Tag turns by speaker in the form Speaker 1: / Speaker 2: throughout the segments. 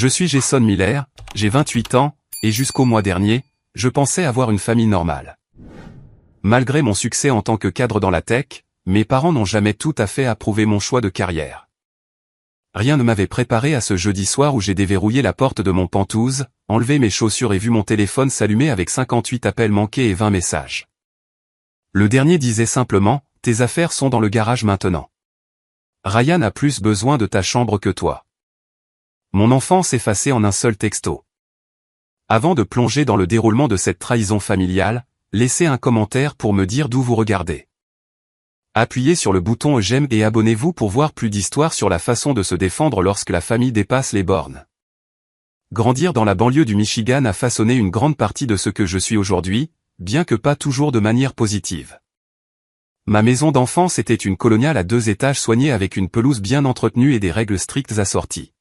Speaker 1: Je suis Jason Miller, j'ai 28 ans, et jusqu'au mois dernier, je pensais avoir une famille normale. Malgré mon succès en tant que cadre dans la tech, mes parents n'ont jamais tout à fait approuvé mon choix de carrière. Rien ne m'avait préparé à ce jeudi soir où j'ai déverrouillé la porte de mon Penthouse, enlevé mes chaussures et vu mon téléphone s'allumer avec 58 appels manqués et 20 messages. Le dernier disait simplement, « Tes affaires sont dans le garage maintenant. Ryan a plus besoin de ta chambre que toi. » Mon enfance effacée en un seul texto. Avant de plonger dans le déroulement de cette trahison familiale, laissez un commentaire pour me dire d'où vous regardez. Appuyez sur le bouton j'aime et abonnez-vous pour voir plus d'histoires sur la façon de se défendre lorsque la famille dépasse les bornes. Grandir dans la banlieue du Michigan a façonné une grande partie de ce que je suis aujourd'hui, bien que pas toujours de manière positive. Ma maison d'enfance était une coloniale à 2 étages soignée avec une pelouse bien entretenue et des règles strictes assorties.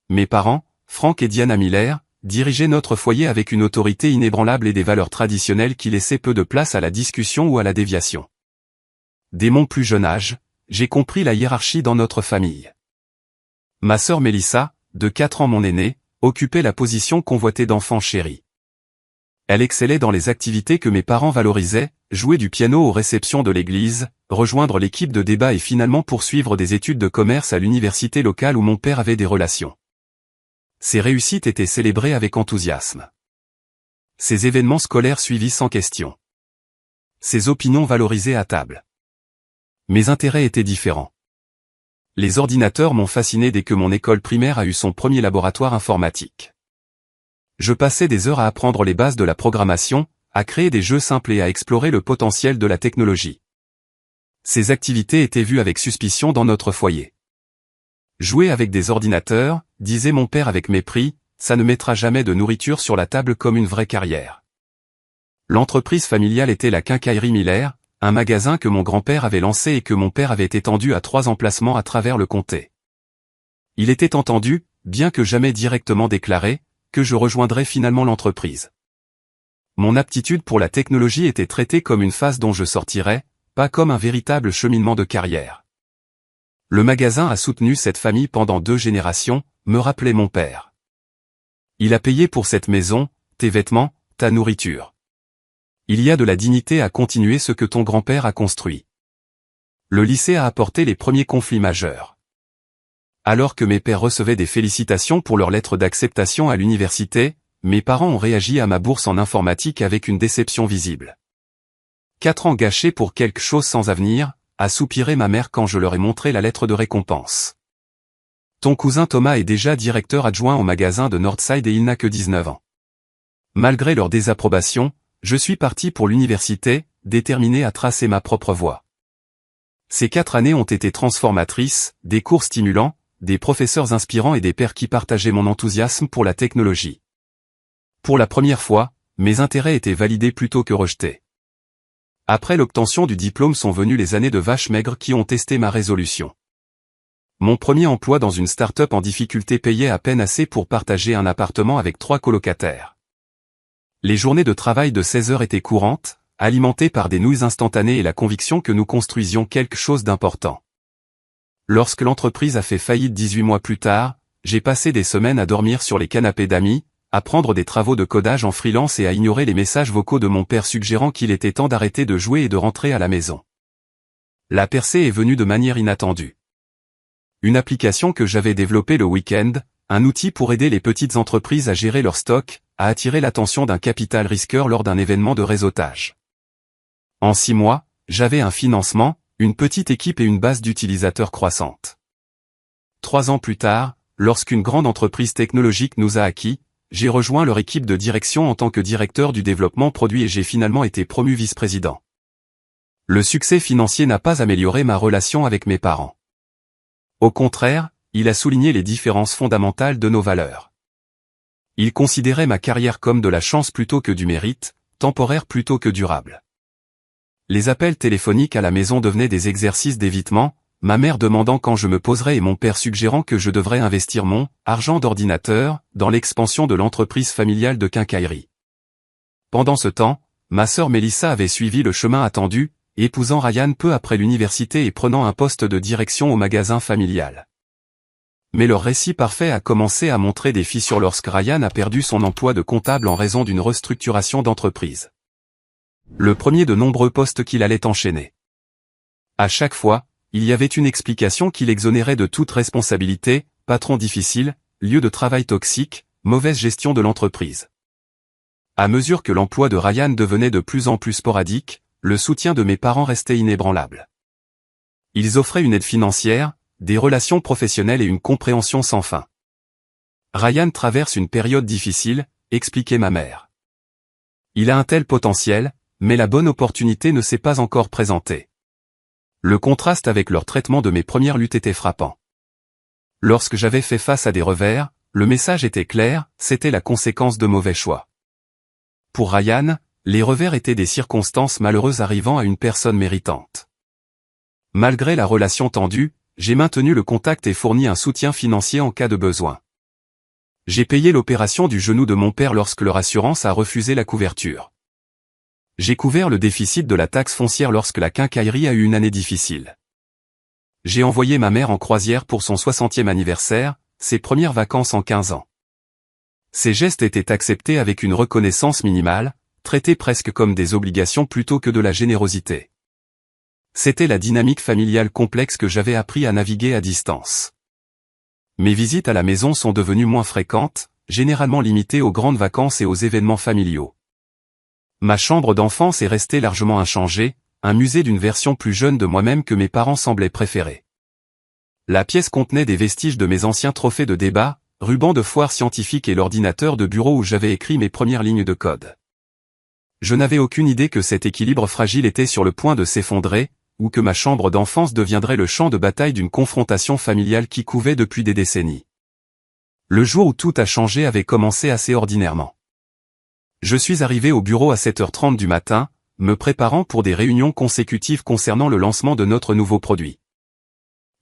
Speaker 1: Mes parents, Frank et Diana Miller, dirigeaient notre foyer avec une autorité inébranlable et des valeurs traditionnelles qui laissaient peu de place à la discussion ou à la déviation. Dès mon plus jeune âge, j'ai compris la hiérarchie dans notre famille. Ma sœur Melissa, de 4 ans mon aînée, occupait la position convoitée d'enfant chéri. Elle excellait dans les activités que mes parents valorisaient, jouer du piano aux réceptions de l'église, rejoindre l'équipe de débat et finalement poursuivre des études de commerce à l'université locale où mon père avait des relations. Ses réussites étaient célébrées avec enthousiasme. Ses événements scolaires suivis sans question. Ses opinions valorisées à table. Mes intérêts étaient différents. Les ordinateurs m'ont fasciné dès que mon école primaire a eu son premier laboratoire informatique. Je passais des heures à apprendre les bases de la programmation, à créer des jeux simples et à explorer le potentiel de la technologie. Ces activités étaient vues avec suspicion dans notre foyer. Jouer avec des ordinateurs, disait mon père avec mépris, ça ne mettra jamais de nourriture sur la table comme une vraie carrière. L'entreprise familiale était la Quincaillerie Miller, un magasin que mon grand-père avait lancé et que mon père avait étendu à 3 emplacements à travers le comté. Il était entendu, bien que jamais directement déclaré, que je rejoindrais finalement l'entreprise. Mon aptitude pour la technologie était traitée comme une phase dont je sortirais, pas comme un véritable cheminement de carrière. Le magasin a soutenu cette famille pendant 2 générations, me rappelait mon père. Il a payé pour cette maison, tes vêtements, ta nourriture. Il y a de la dignité à continuer ce que ton grand-père a construit. Le lycée a apporté les premiers conflits majeurs. Alors que mes pères recevaient des félicitations pour leur lettre d'acceptation à l'université, mes parents ont réagi à ma bourse en informatique avec une déception visible. 4 ans gâchés pour quelque chose sans avenir, a soupiré ma mère quand je leur ai montré la lettre de récompense. Ton cousin Thomas est déjà directeur adjoint au magasin de Northside et il n'a que 19 ans. Malgré leur désapprobation, je suis parti pour l'université, déterminé à tracer ma propre voie. Ces 4 années ont été transformatrices, des cours stimulants, des professeurs inspirants et des pairs qui partageaient mon enthousiasme pour la technologie. Pour la première fois, mes intérêts étaient validés plutôt que rejetés. Après l'obtention du diplôme sont venues les années de vaches maigres qui ont testé ma résolution. Mon premier emploi dans une start-up en difficulté payait à peine assez pour partager un appartement avec 3 colocataires. Les journées de travail de 16 heures étaient courantes, alimentées par des nouilles instantanées et la conviction que nous construisions quelque chose d'important. Lorsque l'entreprise a fait faillite 18 mois plus tard, j'ai passé des semaines à dormir sur les canapés d'amis, à prendre des travaux de codage en freelance et à ignorer les messages vocaux de mon père suggérant qu'il était temps d'arrêter de jouer et de rentrer à la maison. La percée est venue de manière inattendue. Une application que j'avais développée le week-end, un outil pour aider les petites entreprises à gérer leur stock, a attiré l'attention d'un capital risqueur lors d'un événement de réseautage. En 6 mois, j'avais un financement, une petite équipe et une base d'utilisateurs croissante. 3 ans plus tard, lorsqu'une grande entreprise technologique nous a acquis, j'ai rejoint leur équipe de direction en tant que directeur du développement produit et j'ai finalement été promu vice-président. Le succès financier n'a pas amélioré ma relation avec mes parents. Au contraire, il a souligné les différences fondamentales de nos valeurs. Il considérait ma carrière comme de la chance plutôt que du mérite, temporaire plutôt que durable. Les appels téléphoniques à la maison devenaient des exercices d'évitement, ma mère demandant quand je me poserais et mon père suggérant que je devrais investir mon argent d'ordinateur dans l'expansion de l'entreprise familiale de quincaillerie. Pendant ce temps, ma sœur Melissa avait suivi le chemin attendu, épousant Ryan peu après l'université et prenant un poste de direction au magasin familial. Mais leur récit parfait a commencé à montrer des fissures lorsque Ryan a perdu son emploi de comptable en raison d'une restructuration d'entreprise. Le premier de nombreux postes qu'il allait enchaîner. À chaque fois, il y avait une explication qui l'exonérait de toute responsabilité: patron difficile, lieu de travail toxique, mauvaise gestion de l'entreprise. À mesure que l'emploi de Ryan devenait de plus en plus sporadique, le soutien de mes parents restait inébranlable. Ils offraient une aide financière, des relations professionnelles et une compréhension sans fin. Ryan traverse une période difficile, expliquait ma mère. Il a un tel potentiel, mais la bonne opportunité ne s'est pas encore présentée. Le contraste avec leur traitement de mes premières luttes était frappant. Lorsque j'avais fait face à des revers, le message était clair: c'était la conséquence de mauvais choix. Pour Ryan, les revers étaient des circonstances malheureuses arrivant à une personne méritante. Malgré la relation tendue, j'ai maintenu le contact et fourni un soutien financier en cas de besoin. J'ai payé l'opération du genou de mon père lorsque leur assurance a refusé la couverture. J'ai couvert le déficit de la taxe foncière lorsque la quincaillerie a eu une année difficile. J'ai envoyé ma mère en croisière pour son 60e anniversaire, ses premières vacances en 15 ans. Ces gestes étaient acceptés avec une reconnaissance minimale, traités presque comme des obligations plutôt que de la générosité. C'était la dynamique familiale complexe que j'avais appris à naviguer à distance. Mes visites à la maison sont devenues moins fréquentes, généralement limitées aux grandes vacances et aux événements familiaux. Ma chambre d'enfance est restée largement inchangée, un musée d'une version plus jeune de moi-même que mes parents semblaient préférer. La pièce contenait des vestiges de mes anciens trophées de débat, rubans de foire scientifique et l'ordinateur de bureau où j'avais écrit mes premières lignes de code. Je n'avais aucune idée que cet équilibre fragile était sur le point de s'effondrer, ou que ma chambre d'enfance deviendrait le champ de bataille d'une confrontation familiale qui couvait depuis des décennies. Le jour où tout a changé avait commencé assez ordinairement. Je suis arrivé au bureau à 7h30 du matin, me préparant pour des réunions consécutives concernant le lancement de notre nouveau produit.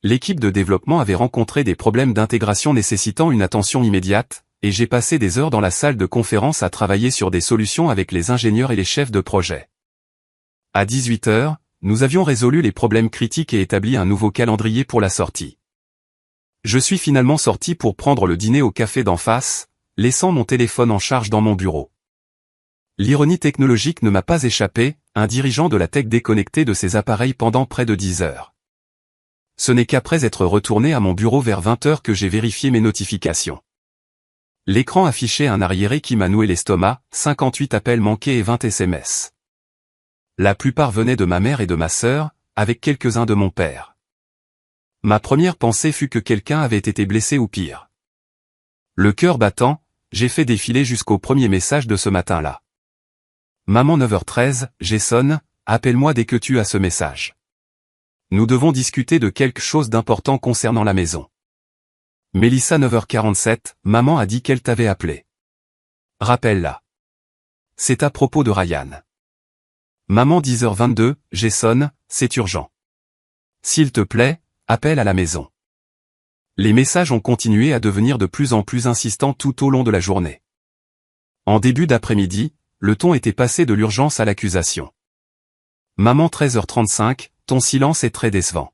Speaker 1: L'équipe de développement avait rencontré des problèmes d'intégration nécessitant une attention immédiate, et j'ai passé des heures dans la salle de conférence à travailler sur des solutions avec les ingénieurs et les chefs de projet. À 18h, nous avions résolu les problèmes critiques et établi un nouveau calendrier pour la sortie. Je suis finalement sorti pour prendre le dîner au café d'en face, laissant mon téléphone en charge dans mon bureau. L'ironie technologique ne m'a pas échappé, un dirigeant de la tech déconnecté de ses appareils pendant près de 10 heures. Ce n'est qu'après être retourné à mon bureau vers 20h que j'ai vérifié mes notifications. L'écran affichait un arriéré qui m'a noué l'estomac, 58 appels manqués et 20 SMS. La plupart venaient de ma mère et de ma sœur, avec quelques-uns de mon père. Ma première pensée fut que quelqu'un avait été blessé ou pire. Le cœur battant, j'ai fait défiler jusqu'au premier message de ce matin-là. Maman 9h13, Jason, appelle-moi dès que tu as ce message. Nous devons discuter de quelque chose d'important concernant la maison. Mélissa 9h47, maman a dit qu'elle t'avait appelé. Rappelle-la. C'est à propos de Ryan. Maman 10h22, Jason, c'est urgent. S'il te plaît, appelle à la maison. Les messages ont continué à devenir de plus en plus insistants tout au long de la journée. En début d'après-midi, le ton était passé de l'urgence à l'accusation. Maman 13h35, ton silence est très décevant.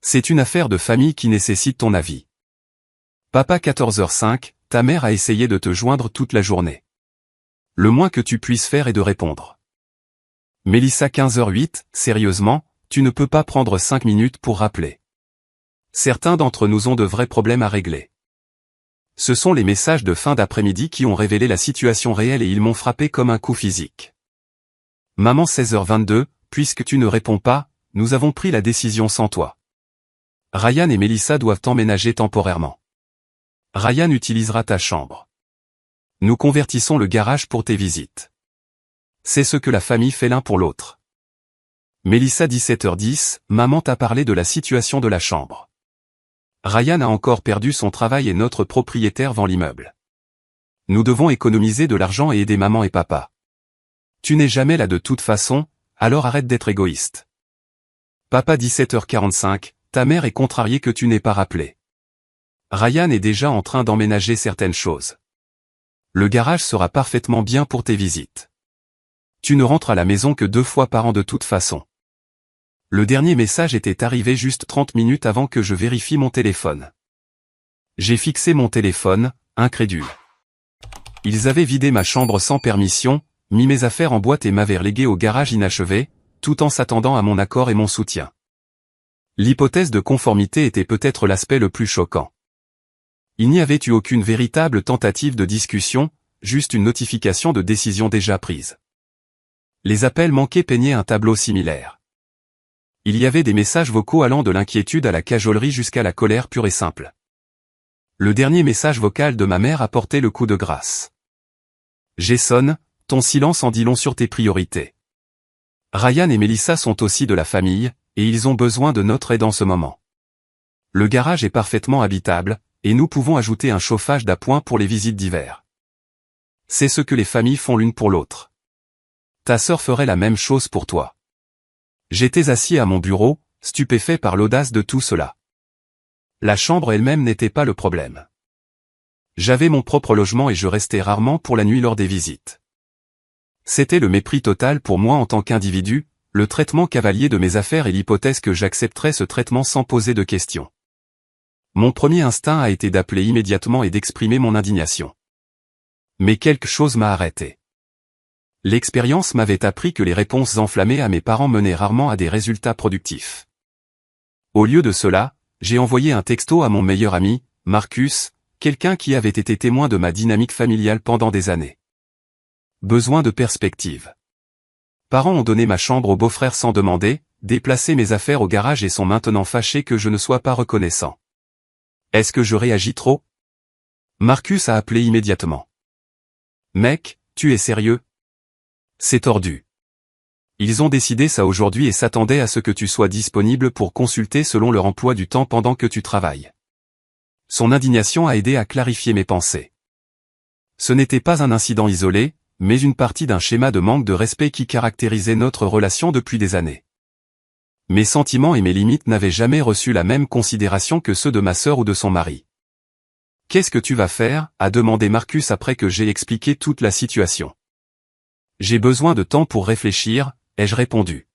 Speaker 1: C'est une affaire de famille qui nécessite ton avis. Papa 14h05, ta mère a essayé de te joindre toute la journée. Le moins que tu puisses faire est de répondre. Mélissa 15h08, sérieusement, tu ne peux pas prendre 5 minutes pour rappeler. Certains d'entre nous ont de vrais problèmes à régler. Ce sont les messages de fin d'après-midi qui ont révélé la situation réelle et ils m'ont frappé comme un coup physique. Maman 16h22, puisque tu ne réponds pas, nous avons pris la décision sans toi. Ryan et Mélissa doivent emménager temporairement. Ryan utilisera ta chambre. Nous convertissons le garage pour tes visites. C'est ce que la famille fait l'un pour l'autre. Mélissa 17h10, maman t'a parlé de la situation de la chambre. Ryan a encore perdu son travail et notre propriétaire vend l'immeuble. Nous devons économiser de l'argent et aider maman et papa. Tu n'es jamais là de toute façon, alors arrête d'être égoïste. Papa 17h45, ta mère est contrariée que tu n'aies pas rappelé. Ryan est déjà en train d'emménager certaines choses. Le garage sera parfaitement bien pour tes visites. Tu ne rentres à la maison que 2 fois par an de toute façon. Le dernier message était arrivé juste 30 minutes avant que je vérifie mon téléphone. J'ai fixé mon téléphone, incrédule. Ils avaient vidé ma chambre sans permission, mis mes affaires en boîte et m'avaient relégué au garage inachevé, tout en s'attendant à mon accord et mon soutien. L'hypothèse de conformité était peut-être l'aspect le plus choquant. Il n'y avait eu aucune véritable tentative de discussion, juste une notification de décision déjà prise. Les appels manqués peignaient un tableau similaire. Il y avait des messages vocaux allant de l'inquiétude à la cajolerie jusqu'à la colère pure et simple. Le dernier message vocal de ma mère apportait le coup de grâce. Jason, ton silence en dit long sur tes priorités. Ryan et Melissa sont aussi de la famille, et ils ont besoin de notre aide en ce moment. Le garage est parfaitement habitable, et nous pouvons ajouter un chauffage d'appoint pour les visites d'hiver. C'est ce que les familles font l'une pour l'autre. Ta sœur ferait la même chose pour toi. J'étais assis à mon bureau, stupéfait par l'audace de tout cela. La chambre elle-même n'était pas le problème. J'avais mon propre logement et je restais rarement pour la nuit lors des visites. C'était le mépris total pour moi en tant qu'individu, le traitement cavalier de mes affaires et l'hypothèse que j'accepterais ce traitement sans poser de questions. Mon premier instinct a été d'appeler immédiatement et d'exprimer mon indignation. Mais quelque chose m'a arrêté. L'expérience m'avait appris que les réponses enflammées à mes parents menaient rarement à des résultats productifs. Au lieu de cela, j'ai envoyé un texto à mon meilleur ami, Marcus, quelqu'un qui avait été témoin de ma dynamique familiale pendant des années. Besoin de perspective. Parents ont donné ma chambre au beau-frère sans demander, déplacé mes affaires au garage et sont maintenant fâchés que je ne sois pas reconnaissant. Est-ce que je réagis trop? Marcus a appelé immédiatement. Mec, tu es sérieux? C'est tordu. Ils ont décidé ça aujourd'hui et s'attendaient à ce que tu sois disponible pour consulter selon leur emploi du temps pendant que tu travailles. Son indignation a aidé à clarifier mes pensées. Ce n'était pas un incident isolé, mais une partie d'un schéma de manque de respect qui caractérisait notre relation depuis des années. Mes sentiments et mes limites n'avaient jamais reçu la même considération que ceux de ma sœur ou de son mari. « Qu'est-ce que tu vas faire ?» a demandé Marcus après que j'ai expliqué toute la situation. « J'ai besoin de temps pour réfléchir », ai-je répondu.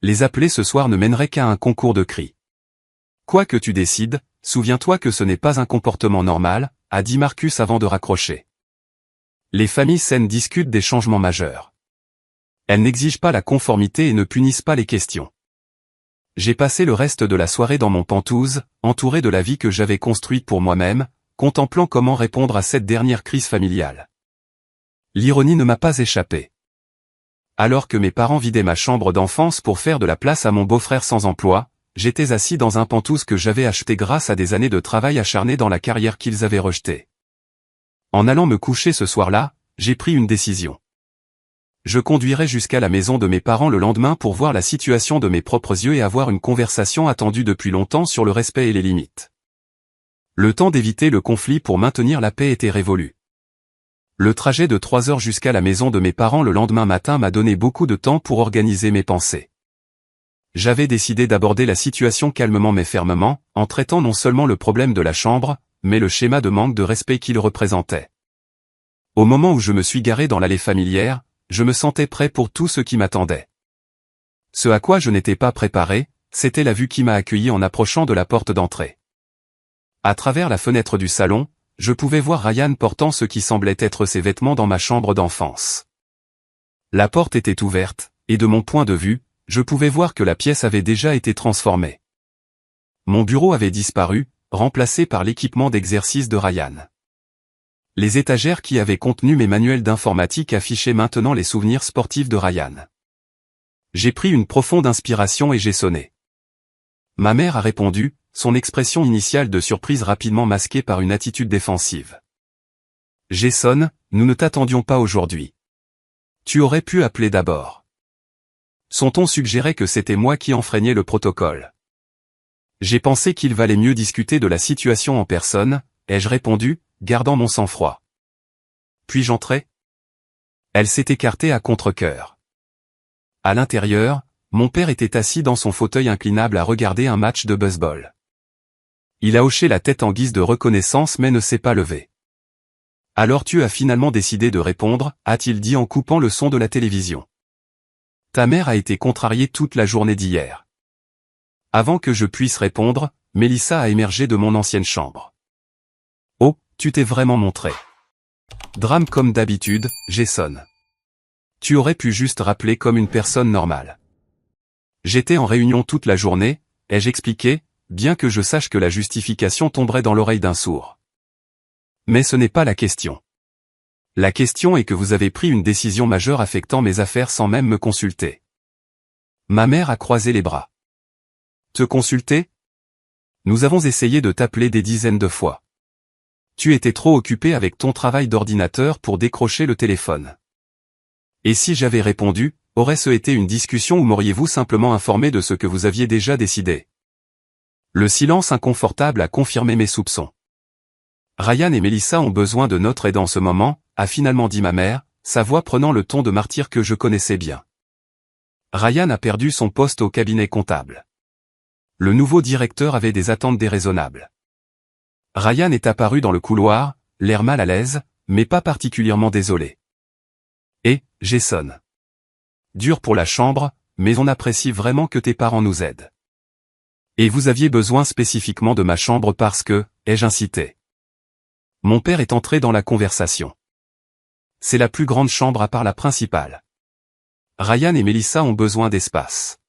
Speaker 1: Les appeler ce soir ne mènerait qu'à un concours de cris. « Quoi que tu décides, souviens-toi que ce n'est pas un comportement normal », a dit Marcus avant de raccrocher. Les familles saines discutent des changements majeurs. Elles n'exigent pas la conformité et ne punissent pas les questions. J'ai passé le reste de la soirée dans mon Penthouse, entouré de la vie que j'avais construite pour moi-même, contemplant comment répondre à cette dernière crise familiale. L'ironie ne m'a pas échappé. Alors que mes parents vidaient ma chambre d'enfance pour faire de la place à mon beau-frère sans emploi, j'étais assis dans un Penthouse que j'avais acheté grâce à des années de travail acharné dans la carrière qu'ils avaient rejetée. En allant me coucher ce soir-là, j'ai pris une décision. Je conduirai jusqu'à la maison de mes parents le lendemain pour voir la situation de mes propres yeux et avoir une conversation attendue depuis longtemps sur le respect et les limites. Le temps d'éviter le conflit pour maintenir la paix était révolu. Le trajet de 3 heures jusqu'à la maison de mes parents le lendemain matin m'a donné beaucoup de temps pour organiser mes pensées. J'avais décidé d'aborder la situation calmement mais fermement, en traitant non seulement le problème de la chambre, mais le schéma de manque de respect qu'il représentait. Au moment où je me suis garé dans l'allée familière, je me sentais prêt pour tout ce qui m'attendait. Ce à quoi je n'étais pas préparé, c'était la vue qui m'a accueilli en approchant de la porte d'entrée. À travers la fenêtre du salon, je pouvais voir Ryan portant ce qui semblait être ses vêtements dans ma chambre d'enfance. La porte était ouverte, et de mon point de vue, je pouvais voir que la pièce avait déjà été transformée. Mon bureau avait disparu, remplacé par l'équipement d'exercice de Ryan. Les étagères qui avaient contenu mes manuels d'informatique affichaient maintenant les souvenirs sportifs de Ryan. J'ai pris une profonde inspiration et j'ai sonné. Ma mère a répondu, son expression initiale de surprise rapidement masquée par une attitude défensive. « Jason, nous ne t'attendions pas aujourd'hui. Tu aurais pu appeler d'abord. » Son ton suggérait que c'était moi qui enfreignais le protocole. J'ai pensé qu'il valait mieux discuter de la situation en personne, ai-je répondu, gardant mon sang-froid. Puis j'entrai. Elle s'est écartée à contre-cœur. À l'intérieur, mon père était assis dans son fauteuil inclinable à regarder un match de baseball. Il a hoché la tête en guise de reconnaissance mais ne s'est pas levé. « Alors tu as finalement décidé de répondre » a-t-il dit en coupant le son de la télévision. « Ta mère a été contrariée toute la journée d'hier. » Avant que je puisse répondre, Melissa a émergé de mon ancienne chambre. tu t'es vraiment montré. Drame comme d'habitude, Jason. Tu aurais pu juste rappeler comme une personne normale. J'étais en réunion toute la journée, ai-je expliqué, bien que je sache que la justification tomberait dans l'oreille d'un sourd. Mais ce n'est pas la question. La question est que vous avez pris une décision majeure affectant mes affaires sans même me consulter. Ma mère a croisé les bras. Te consulter? Nous avons essayé de t'appeler des dizaines de fois. Tu étais trop occupé avec ton travail d'ordinateur pour décrocher le téléphone. Et si j'avais répondu, aurait-ce été une discussion ou m'auriez-vous simplement informé de ce que vous aviez déjà décidé? Le silence inconfortable a confirmé mes soupçons. Ryan et Melissa ont besoin de notre aide en ce moment, a finalement dit ma mère, sa voix prenant le ton de martyr que je connaissais bien. Ryan a perdu son poste au cabinet comptable. Le nouveau directeur avait des attentes déraisonnables. Ryan est apparu dans le couloir, l'air mal à l'aise, mais pas particulièrement désolé. Et, Jason. Dur pour la chambre, mais on apprécie vraiment que tes parents nous aident. Et vous aviez besoin spécifiquement de ma chambre parce que, ai-je incité. Mon père est entré dans la conversation. C'est la plus grande chambre à part la principale. Ryan et Melissa ont besoin d'espace.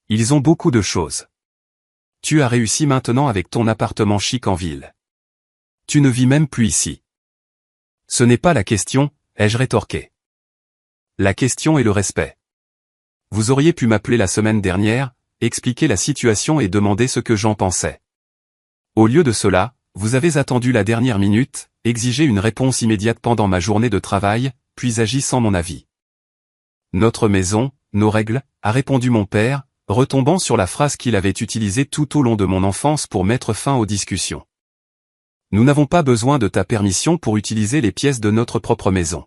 Speaker 1: Ils ont beaucoup de choses. Tu as réussi maintenant avec ton appartement chic en ville. Tu ne vis même plus ici. Ce n'est pas la question, ai-je rétorqué. La question est le respect. Vous auriez pu m'appeler la semaine dernière, expliquer la situation et demander ce que j'en pensais. Au lieu de cela, vous avez attendu la dernière minute, exigé une réponse immédiate pendant ma journée de travail, puis agi sans mon avis. Notre maison, nos règles, a répondu mon père, retombant sur la phrase qu'il avait utilisée tout au long de mon enfance pour mettre fin aux discussions. Nous n'avons pas besoin de ta permission pour utiliser les pièces de notre propre maison.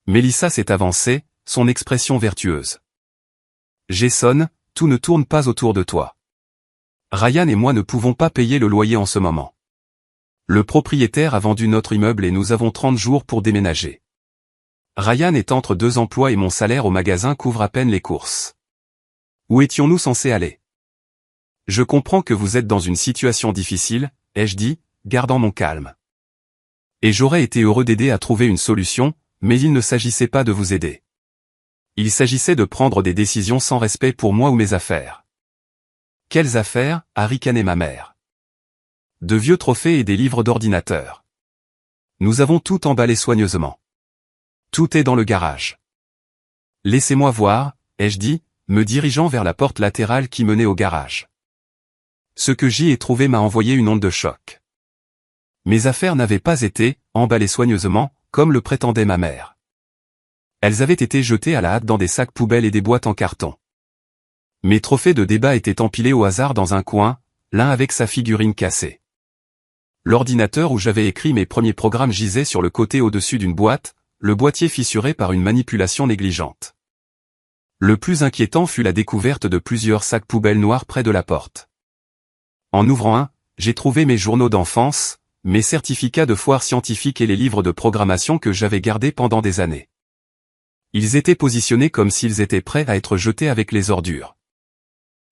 Speaker 1: Melissa s'est avancée, son expression vertueuse. Jason, tout ne tourne pas autour de toi. Ryan et moi ne pouvons pas payer le loyer en ce moment. Le propriétaire a vendu notre immeuble et nous avons 30 jours pour déménager. Ryan est entre 2 emplois et mon salaire au magasin couvre à peine les courses. Où étions-nous censés aller? Je comprends que vous êtes dans une situation difficile, ai-je dit, gardant mon calme. Et j'aurais été heureux d'aider à trouver une solution, mais il ne s'agissait pas de vous aider. Il s'agissait de prendre des décisions sans respect pour moi ou mes affaires. Quelles affaires, a ricané ma mère. De vieux trophées et des livres d'ordinateur. Nous avons tout emballé soigneusement. Tout est dans le garage. Laissez-moi voir, ai-je dit, me dirigeant vers la porte latérale qui menait au garage. Ce que j'y ai trouvé m'a envoyé une onde de choc. Mes affaires n'avaient pas été emballées soigneusement, comme le prétendait ma mère. Elles avaient été jetées à la hâte dans des sacs poubelles et des boîtes en carton. Mes trophées de débat étaient empilés au hasard dans un coin, l'un avec sa figurine cassée. L'ordinateur où j'avais écrit mes premiers programmes gisait sur le côté au-dessus d'une boîte, le boîtier fissuré par une manipulation négligente. Le plus inquiétant fut la découverte de plusieurs sacs poubelles noirs près de la porte. En ouvrant un, j'ai trouvé mes journaux d'enfance, mes certificats de foire scientifique et les livres de programmation que j'avais gardés pendant des années. Ils étaient positionnés comme s'ils étaient prêts à être jetés avec les ordures.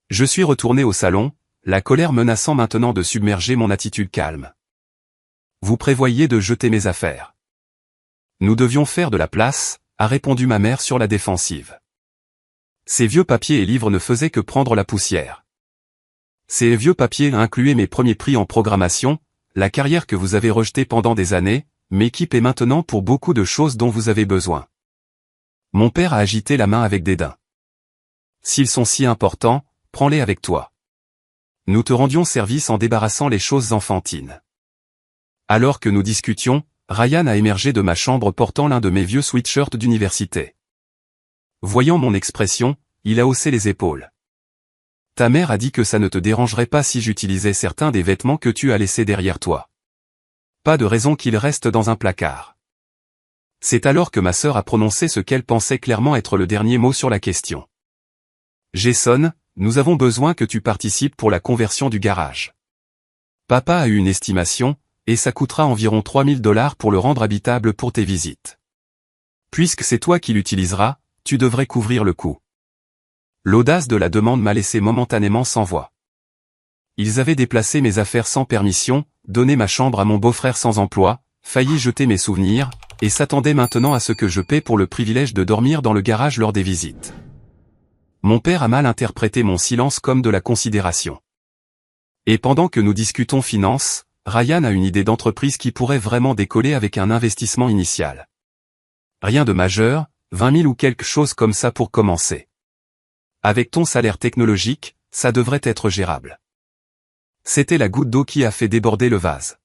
Speaker 1: Je suis retourné au salon, la colère menaçant maintenant de submerger mon attitude calme. Vous prévoyiez de jeter mes affaires. Nous devions faire de la place, a répondu ma mère sur la défensive. Ces vieux papiers et livres ne faisaient que prendre la poussière. Ces vieux papiers incluaient mes premiers prix en programmation, la carrière que vous avez rejetée pendant des années, m'équipez maintenant pour beaucoup de choses dont vous avez besoin. Mon père a agité la main avec dédain. S'ils sont si importants, prends-les avec toi. Nous te rendions service en débarrassant les choses enfantines. Alors que nous discutions, Ryan a émergé de ma chambre portant l'un de mes vieux sweatshirts d'université. Voyant mon expression, il a haussé les épaules. Ta mère a dit que ça ne te dérangerait pas si j'utilisais certains des vêtements que tu as laissés derrière toi. Pas de raison qu'ils restent dans un placard. C'est alors que ma sœur a prononcé ce qu'elle pensait clairement être le dernier mot sur la question. Jason, nous avons besoin que tu participes pour la conversion du garage. Papa a eu une estimation, et ça coûtera environ 3000 $ pour le rendre habitable pour tes visites. Puisque c'est toi qui l'utiliseras, tu devrais couvrir le coût. L'audace de la demande m'a laissé momentanément sans voix. Ils avaient déplacé mes affaires sans permission, donner ma chambre à mon beau-frère sans emploi, failli jeter mes souvenirs, et s'attendait maintenant à ce que je paie pour le privilège de dormir dans le garage lors des visites. Mon père a mal interprété mon silence comme de la considération. Et pendant que nous discutons finances, Ryan a une idée d'entreprise qui pourrait vraiment décoller avec un investissement initial. Rien de majeur, 20 000 ou quelque chose comme ça pour commencer. Avec ton salaire technologique, ça devrait être gérable. C'était la goutte d'eau qui a fait déborder le vase.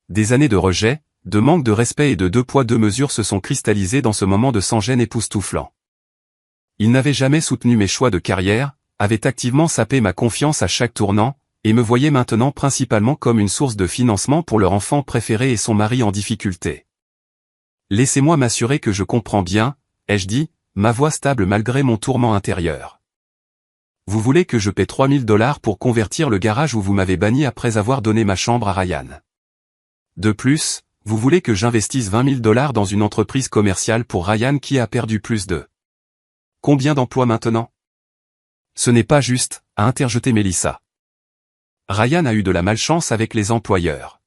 Speaker 1: Des années de rejet, de manque de respect et de deux poids deux mesures se sont cristallisées dans ce moment de sans-gêne époustouflant. Il n'avait jamais soutenu mes choix de carrière, avait activement sapé ma confiance à chaque tournant, et me voyait maintenant principalement comme une source de financement pour leur enfant préféré et son mari en difficulté. Laissez-moi m'assurer que je comprends bien, ai-je dit, ma voix stable malgré mon tourment intérieur. Vous voulez que je paie 3 000 $ pour convertir le garage où vous m'avez banni après avoir donné ma chambre à Ryan. De plus, vous voulez que j'investisse 20 000 $ dans une entreprise commerciale pour Ryan qui a perdu plus de... Combien d'emplois maintenant? Ce n'est pas juste, a interjeté Mélissa. Ryan a eu de la malchance avec les employeurs.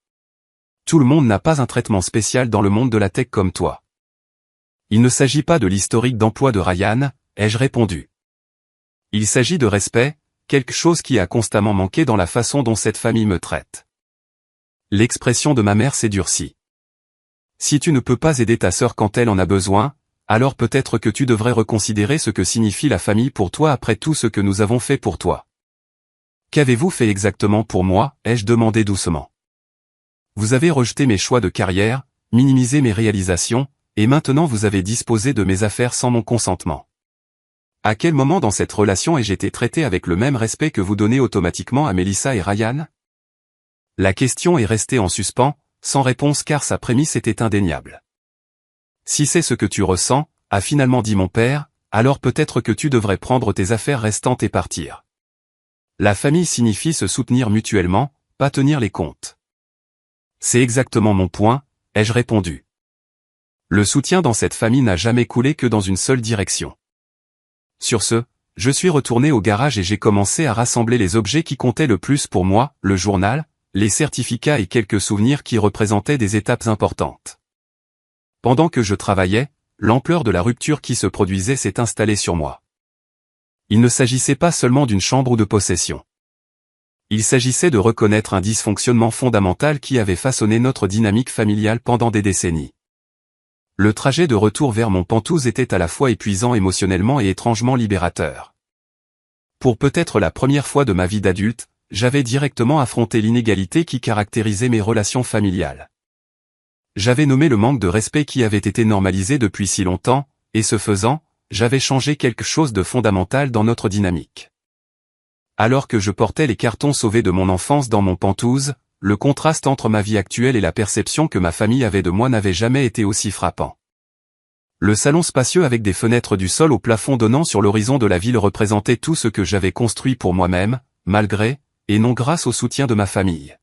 Speaker 1: Tout le monde n'a pas un traitement spécial dans le monde de la tech comme toi. Il ne s'agit pas de l'historique d'emploi de Ryan, ai-je répondu. Il s'agit de respect, quelque chose qui a constamment manqué dans la façon dont cette famille me traite. L'expression de ma mère s'est durcie. Si tu ne peux pas aider ta sœur quand elle en a besoin, alors peut-être que tu devrais reconsidérer ce que signifie la famille pour toi après tout ce que nous avons fait pour toi. Qu'avez-vous fait exactement pour moi, ai-je demandé doucement. Vous avez rejeté mes choix de carrière, minimisé mes réalisations, et maintenant vous avez disposé de mes affaires sans mon consentement. À quel moment dans cette relation ai-je été traité avec le même respect que vous donnez automatiquement à Mélissa et Ryan? La question est restée en suspens, sans réponse car sa prémisse était indéniable. Si c'est ce que tu ressens, a finalement dit mon père, alors peut-être que tu devrais prendre tes affaires restantes et partir. La famille signifie se soutenir mutuellement, pas tenir les comptes. C'est exactement mon point, ai-je répondu. Le soutien dans cette famille n'a jamais coulé que dans une seule direction. Sur ce, je suis retourné au garage et j'ai commencé à rassembler les objets qui comptaient le plus pour moi, le journal, les certificats et quelques souvenirs qui représentaient des étapes importantes. Pendant que je travaillais, l'ampleur de la rupture qui se produisait s'est installée sur moi. Il ne s'agissait pas seulement d'une chambre ou de possession. Il s'agissait de reconnaître un dysfonctionnement fondamental qui avait façonné notre dynamique familiale pendant des décennies. Le trajet de retour vers mon Pentouse était à la fois épuisant émotionnellement et étrangement libérateur. Pour peut-être la première fois de ma vie d'adulte, j'avais directement affronté l'inégalité qui caractérisait mes relations familiales. J'avais nommé le manque de respect qui avait été normalisé depuis si longtemps, et ce faisant, j'avais changé quelque chose de fondamental dans notre dynamique. Alors que je portais les cartons sauvés de mon enfance dans mon Pentouse, le contraste entre ma vie actuelle et la perception que ma famille avait de moi n'avait jamais été aussi frappant. Le salon spacieux avec des fenêtres du sol au plafond donnant sur l'horizon de la ville représentait tout ce que j'avais construit pour moi-même, malgré, et non grâce au soutien de ma famille.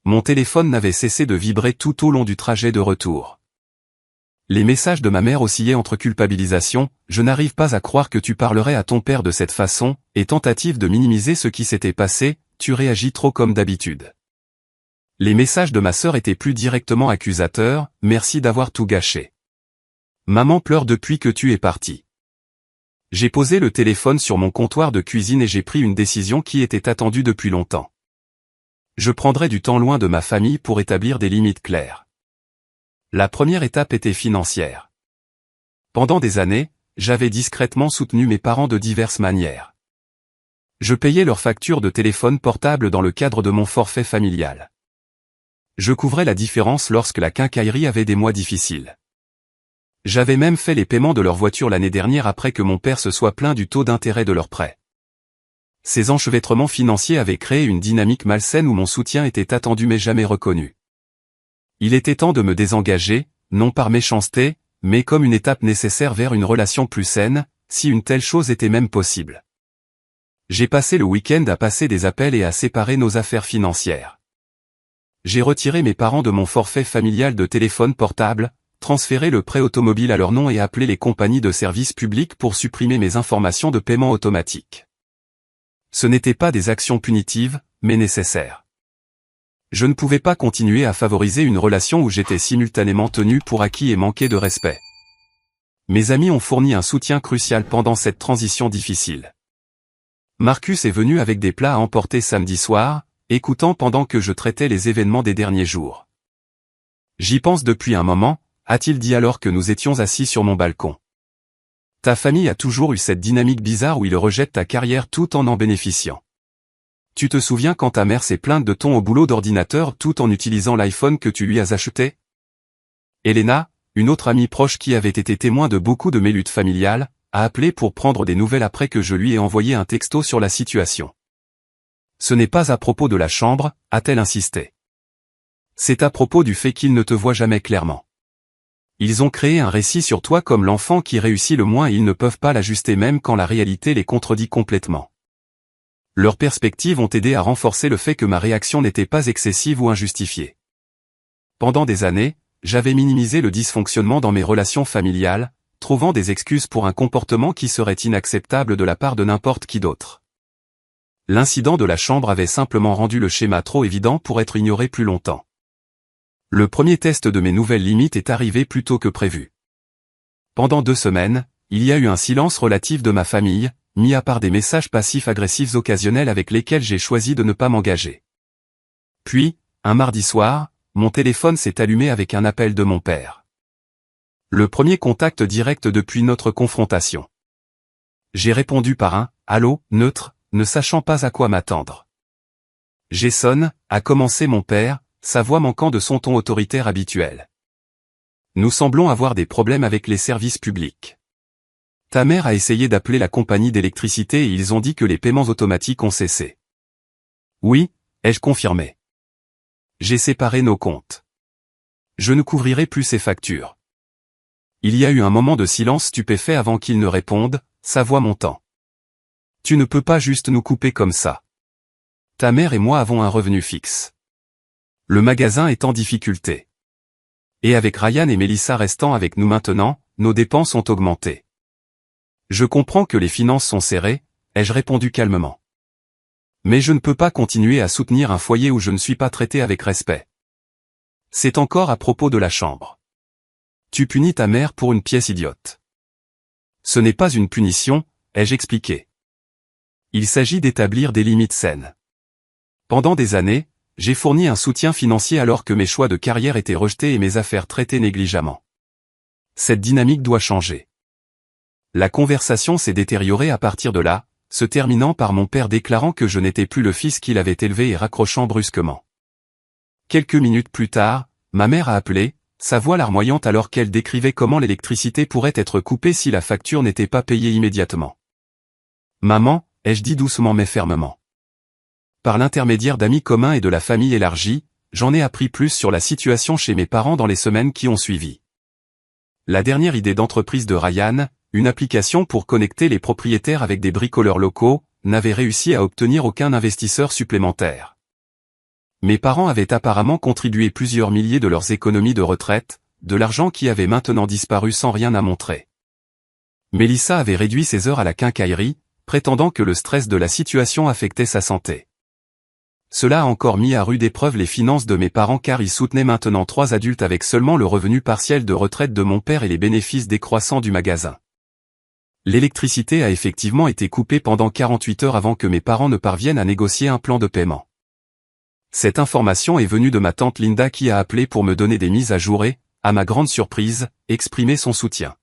Speaker 1: Mon téléphone n'avait cessé de vibrer tout au long du trajet de retour. Les messages de ma mère oscillaient entre culpabilisation, je n'arrive pas à croire que tu parlerais à ton père de cette façon, et tentative de minimiser ce qui s'était passé, tu réagis trop comme d'habitude. Les messages de ma sœur étaient plus directement accusateurs, merci d'avoir tout gâché. Maman pleure depuis que tu es parti. J'ai posé le téléphone sur mon comptoir de cuisine et j'ai pris une décision qui était attendue depuis longtemps. Je prendrai du temps loin de ma famille pour établir des limites claires. La première étape était financière. Pendant des années, j'avais discrètement soutenu mes parents de diverses manières. Je payais leurs factures de téléphone portable dans le cadre de mon forfait familial. Je couvrais la différence lorsque la quincaillerie avait des mois difficiles. J'avais même fait les paiements de leur voiture l'année dernière après que mon père se soit plaint du taux d'intérêt de leur prêt. Ces enchevêtrements financiers avaient créé une dynamique malsaine où mon soutien était attendu mais jamais reconnu. Il était temps de me désengager, non par méchanceté, mais comme une étape nécessaire vers une relation plus saine, si une telle chose était même possible. J'ai passé le week-end à passer des appels et à séparer nos affaires financières. J'ai retiré mes parents de mon forfait familial de téléphone portable, transféré le prêt automobile à leur nom et appelé les compagnies de services publics pour supprimer mes informations de paiement automatique. Ce n'étaient pas des actions punitives, mais nécessaires. Je ne pouvais pas continuer à favoriser une relation où j'étais simultanément tenu pour acquis et manqué de respect. Mes amis ont fourni un soutien crucial pendant cette transition difficile. Marcus est venu avec des plats à emporter samedi soir, écoutant pendant que je traitais les événements des derniers jours. J'y pense depuis un moment, a-t-il dit alors que nous étions assis sur mon balcon. Ta famille a toujours eu cette dynamique bizarre où ils rejettent ta carrière tout en bénéficiant. Tu te souviens quand ta mère s'est plainte de ton au boulot d'ordinateur tout en utilisant l'iPhone que tu lui as acheté? Elena, une autre amie proche qui avait été témoin de beaucoup de mes luttes familiales, a appelé pour prendre des nouvelles après que je lui ai envoyé un texto sur la situation. Ce n'est pas à propos de la chambre, a-t-elle insisté. C'est à propos du fait qu'ils ne te voient jamais clairement. Ils ont créé un récit sur toi comme l'enfant qui réussit le moins et ils ne peuvent pas l'ajuster même quand la réalité les contredit complètement. Leurs perspectives ont aidé à renforcer le fait que ma réaction n'était pas excessive ou injustifiée. Pendant des années, j'avais minimisé le dysfonctionnement dans mes relations familiales, trouvant des excuses pour un comportement qui serait inacceptable de la part de n'importe qui d'autre. L'incident de la chambre avait simplement rendu le schéma trop évident pour être ignoré plus longtemps. Le premier test de mes nouvelles limites est arrivé plus tôt que prévu. Pendant 2 semaines, il y a eu un silence relatif de ma famille, mis à part des messages passifs-agressifs occasionnels avec lesquels j'ai choisi de ne pas m'engager. Puis, un mardi soir, mon téléphone s'est allumé avec un appel de mon père. Le premier contact direct depuis notre confrontation. J'ai répondu par un « Allô » neutre, ne sachant pas à quoi m'attendre. Jason, a commencé mon père, sa voix manquant de son ton autoritaire habituel. Nous semblons avoir des problèmes avec les services publics. Ta mère a essayé d'appeler la compagnie d'électricité et ils ont dit que les paiements automatiques ont cessé. Oui, ai-je confirmé. J'ai séparé nos comptes. Je ne couvrirai plus ces factures. Il y a eu un moment de silence stupéfait avant qu'il ne réponde, sa voix montant. Tu ne peux pas juste nous couper comme ça. Ta mère et moi avons un revenu fixe. Le magasin est en difficulté. Et avec Ryan et Melissa restant avec nous maintenant, nos dépenses ont augmenté. Je comprends que les finances sont serrées, ai-je répondu calmement. Mais je ne peux pas continuer à soutenir un foyer où je ne suis pas traité avec respect. C'est encore à propos de la chambre. Tu punis ta mère pour une pièce idiote. Ce n'est pas une punition, ai-je expliqué. Il s'agit d'établir des limites saines. Pendant des années, j'ai fourni un soutien financier alors que mes choix de carrière étaient rejetés et mes affaires traitées négligemment. Cette dynamique doit changer. La conversation s'est détériorée à partir de là, se terminant par mon père déclarant que je n'étais plus le fils qu'il avait élevé et raccrochant brusquement. Quelques minutes plus tard, ma mère a appelé, sa voix larmoyante alors qu'elle décrivait comment l'électricité pourrait être coupée si la facture n'était pas payée immédiatement. Maman, ai-je dit doucement mais fermement. Par l'intermédiaire d'amis communs et de la famille élargie, j'en ai appris plus sur la situation chez mes parents dans les semaines qui ont suivi. La dernière idée d'entreprise de Ryan, une application pour connecter les propriétaires avec des bricoleurs locaux, n'avait réussi à obtenir aucun investisseur supplémentaire. Mes parents avaient apparemment contribué plusieurs milliers de leurs économies de retraite, de l'argent qui avait maintenant disparu sans rien à montrer. Melissa avait réduit ses heures à la quincaillerie, prétendant que le stress de la situation affectait sa santé. Cela a encore mis à rude épreuve les finances de mes parents car ils soutenaient maintenant 3 adultes avec seulement le revenu partiel de retraite de mon père et les bénéfices décroissants du magasin. L'électricité a effectivement été coupée pendant 48 heures avant que mes parents ne parviennent à négocier un plan de paiement. Cette information est venue de ma tante Linda qui a appelé pour me donner des mises à jour et, à ma grande surprise, exprimer son soutien.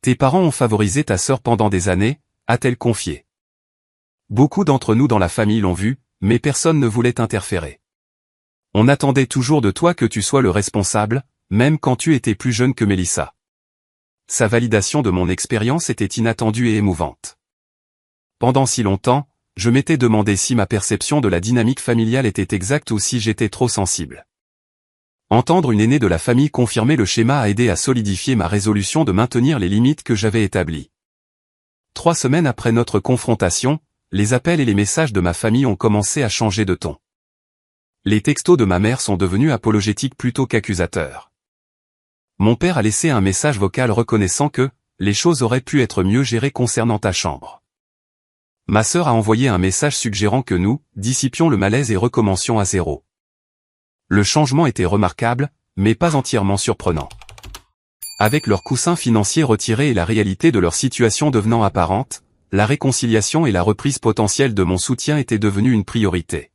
Speaker 1: Tes parents ont favorisé ta sœur pendant des années, a-t-elle confié. Beaucoup d'entre nous dans la famille l'ont vu, mais personne ne voulait interférer. On attendait toujours de toi que tu sois le responsable, même quand tu étais plus jeune que Melissa. Sa validation de mon expérience était inattendue et émouvante. Pendant si longtemps, je m'étais demandé si ma perception de la dynamique familiale était exacte ou si j'étais trop sensible. Entendre une aînée de la famille confirmer le schéma a aidé à solidifier ma résolution de maintenir les limites que j'avais établies. 3 semaines après notre confrontation, les appels et les messages de ma famille ont commencé à changer de ton. Les textos de ma mère sont devenus apologétiques plutôt qu'accusateurs. Mon père a laissé un message vocal reconnaissant que les choses auraient pu être mieux gérées concernant ta chambre. Ma sœur a envoyé un message suggérant que nous dissipions le malaise et recommencions à zéro. Le changement était remarquable, mais pas entièrement surprenant. Avec leurs coussins financiers retirés et la réalité de leur situation devenant apparente, la réconciliation et la reprise potentielle de mon soutien étaient devenues une priorité.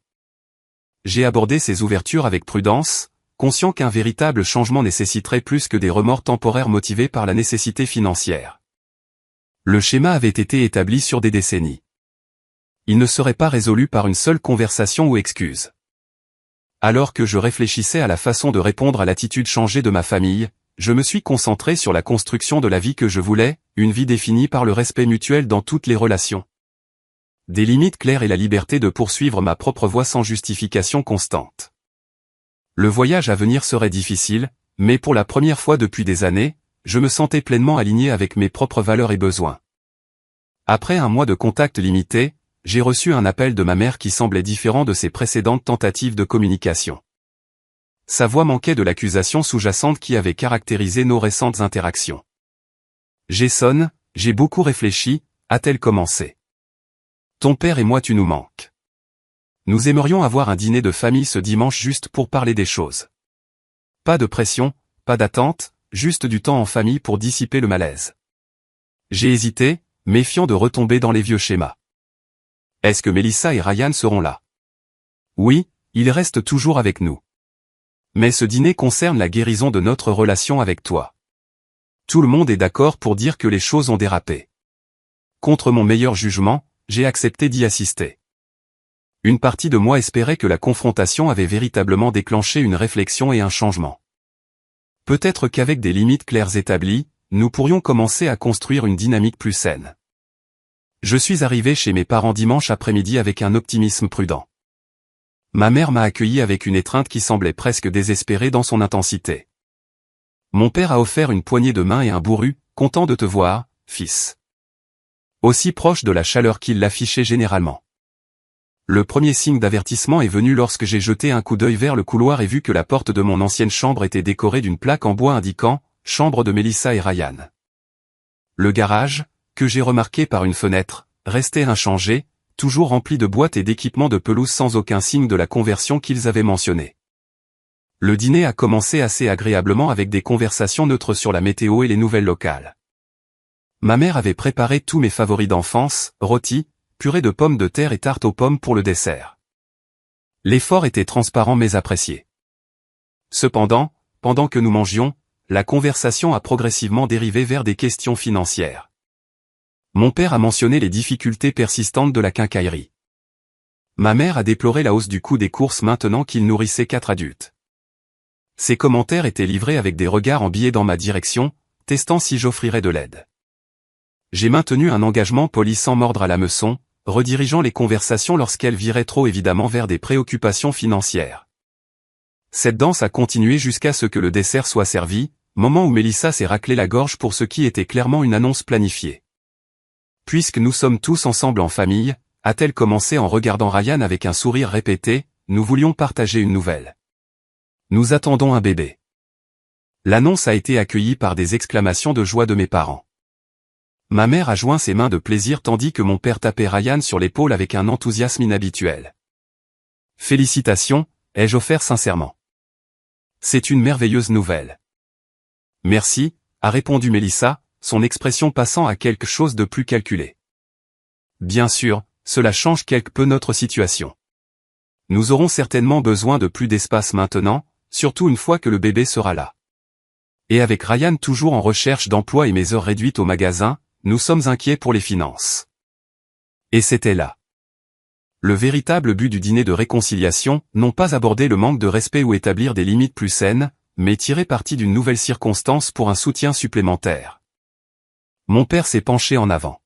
Speaker 1: J'ai abordé ces ouvertures avec prudence, conscient qu'un véritable changement nécessiterait plus que des remords temporaires motivés par la nécessité financière. Le schéma avait été établi sur des décennies. Il ne serait pas résolu par une seule conversation ou excuse. Alors que je réfléchissais à la façon de répondre à l'attitude changée de ma famille, je me suis concentré sur la construction de la vie que je voulais, une vie définie par le respect mutuel dans toutes les relations. Des limites claires et la liberté de poursuivre ma propre voie sans justification constante. Le voyage à venir serait difficile, mais pour la première fois depuis des années, je me sentais pleinement aligné avec mes propres valeurs et besoins. Après un mois de contact limité, j'ai reçu un appel de ma mère qui semblait différent de ses précédentes tentatives de communication. Sa voix manquait de l'accusation sous-jacente qui avait caractérisé nos récentes interactions. « Jason, j'ai beaucoup réfléchi », a-t-elle commencé. « Ton père et moi tu nous manques. Nous aimerions avoir un dîner de famille ce dimanche juste pour parler des choses. Pas de pression, pas d'attente, juste du temps en famille pour dissiper le malaise. » J'ai hésité, méfiant de retomber dans les vieux schémas. Est-ce que Melissa et Ryan seront là? Oui, ils restent toujours avec nous. Mais ce dîner concerne la guérison de notre relation avec toi. Tout le monde est d'accord pour dire que les choses ont dérapé. Contre mon meilleur jugement, j'ai accepté d'y assister. Une partie de moi espérait que la confrontation avait véritablement déclenché une réflexion et un changement. Peut-être qu'avec des limites claires établies, nous pourrions commencer à construire une dynamique plus saine. Je suis arrivé chez mes parents dimanche après-midi avec un optimisme prudent. Ma mère m'a accueilli avec une étreinte qui semblait presque désespérée dans son intensité. Mon père a offert une poignée de main et un bourru, content de te voir, fils. Aussi proche de la chaleur qu'il l'affichait généralement. Le premier signe d'avertissement est venu lorsque j'ai jeté un coup d'œil vers le couloir et vu que la porte de mon ancienne chambre était décorée d'une plaque en bois indiquant « Chambre de Melissa et Ryan ». Le garage, que j'ai remarqué par une fenêtre, restait inchangé, toujours rempli de boîtes et d'équipements de pelouse sans aucun signe de la conversion qu'ils avaient mentionné. Le dîner a commencé assez agréablement avec des conversations neutres sur la météo et les nouvelles locales. Ma mère avait préparé tous mes favoris d'enfance, rôtis, purée de pommes de terre et tarte aux pommes pour le dessert. L'effort était transparent mais apprécié. Cependant, pendant que nous mangions, la conversation a progressivement dérivé vers des questions financières. Mon père a mentionné les difficultés persistantes de la quincaillerie. Ma mère a déploré la hausse du coût des courses maintenant qu'il nourrissait 4 adultes. Ces commentaires étaient livrés avec des regards en biais dans ma direction, testant si j'offrirais de l'aide. J'ai maintenu un engagement poli sans mordre à l'hameçon, redirigeant les conversations lorsqu'elles viraient trop évidemment vers des préoccupations financières. Cette danse a continué jusqu'à ce que le dessert soit servi, moment où Melissa s'est raclé la gorge pour ce qui était clairement une annonce planifiée. Puisque nous sommes tous ensemble en famille, a-t-elle commencé en regardant Ryan avec un sourire répété, nous voulions partager une nouvelle. Nous attendons un bébé. L'annonce a été accueillie par des exclamations de joie de mes parents. Ma mère a joint ses mains de plaisir tandis que mon père tapait Ryan sur l'épaule avec un enthousiasme inhabituel. Félicitations, ai-je offert sincèrement. C'est une merveilleuse nouvelle. Merci, a répondu Melissa, son expression passant à quelque chose de plus calculé. Bien sûr, cela change quelque peu notre situation. Nous aurons certainement besoin de plus d'espace maintenant, surtout une fois que le bébé sera là. Et avec Ryan toujours en recherche d'emploi et mes heures réduites au magasin, nous sommes inquiets pour les finances. Et c'était là. Le véritable but du dîner de réconciliation, non pas aborder le manque de respect ou établir des limites plus saines, mais tirer parti d'une nouvelle circonstance pour un soutien supplémentaire. Mon père s'est penché en avant.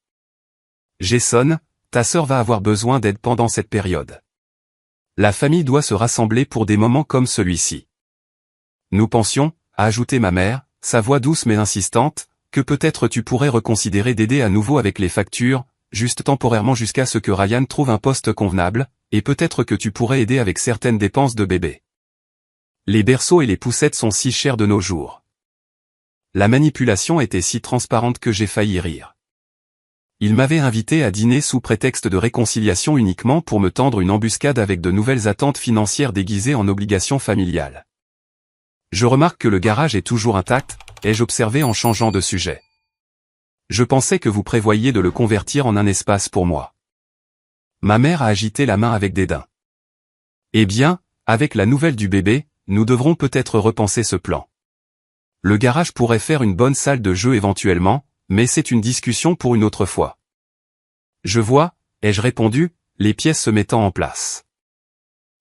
Speaker 1: Jason, ta sœur va avoir besoin d'aide pendant cette période. La famille doit se rassembler pour des moments comme celui-ci. Nous pensions, a ajouté ma mère, sa voix douce mais insistante, que peut-être tu pourrais reconsidérer d'aider à nouveau avec les factures, juste temporairement jusqu'à ce que Ryan trouve un poste convenable, et peut-être que tu pourrais aider avec certaines dépenses de bébé. Les berceaux et les poussettes sont si chers de nos jours. La manipulation était si transparente que j'ai failli rire. Il m'avait invité à dîner sous prétexte de réconciliation uniquement pour me tendre une embuscade avec de nouvelles attentes financières déguisées en obligations familiales. Je remarque que le garage est toujours intact, ai-je observé en changeant de sujet. Je pensais que vous prévoyiez de le convertir en un espace pour moi. Ma mère a agité la main avec dédain. Eh bien, avec la nouvelle du bébé, nous devrons peut-être repenser ce plan. Le garage pourrait faire une bonne salle de jeu éventuellement, mais c'est une discussion pour une autre fois. Je vois, ai-je répondu, les pièces se mettant en place.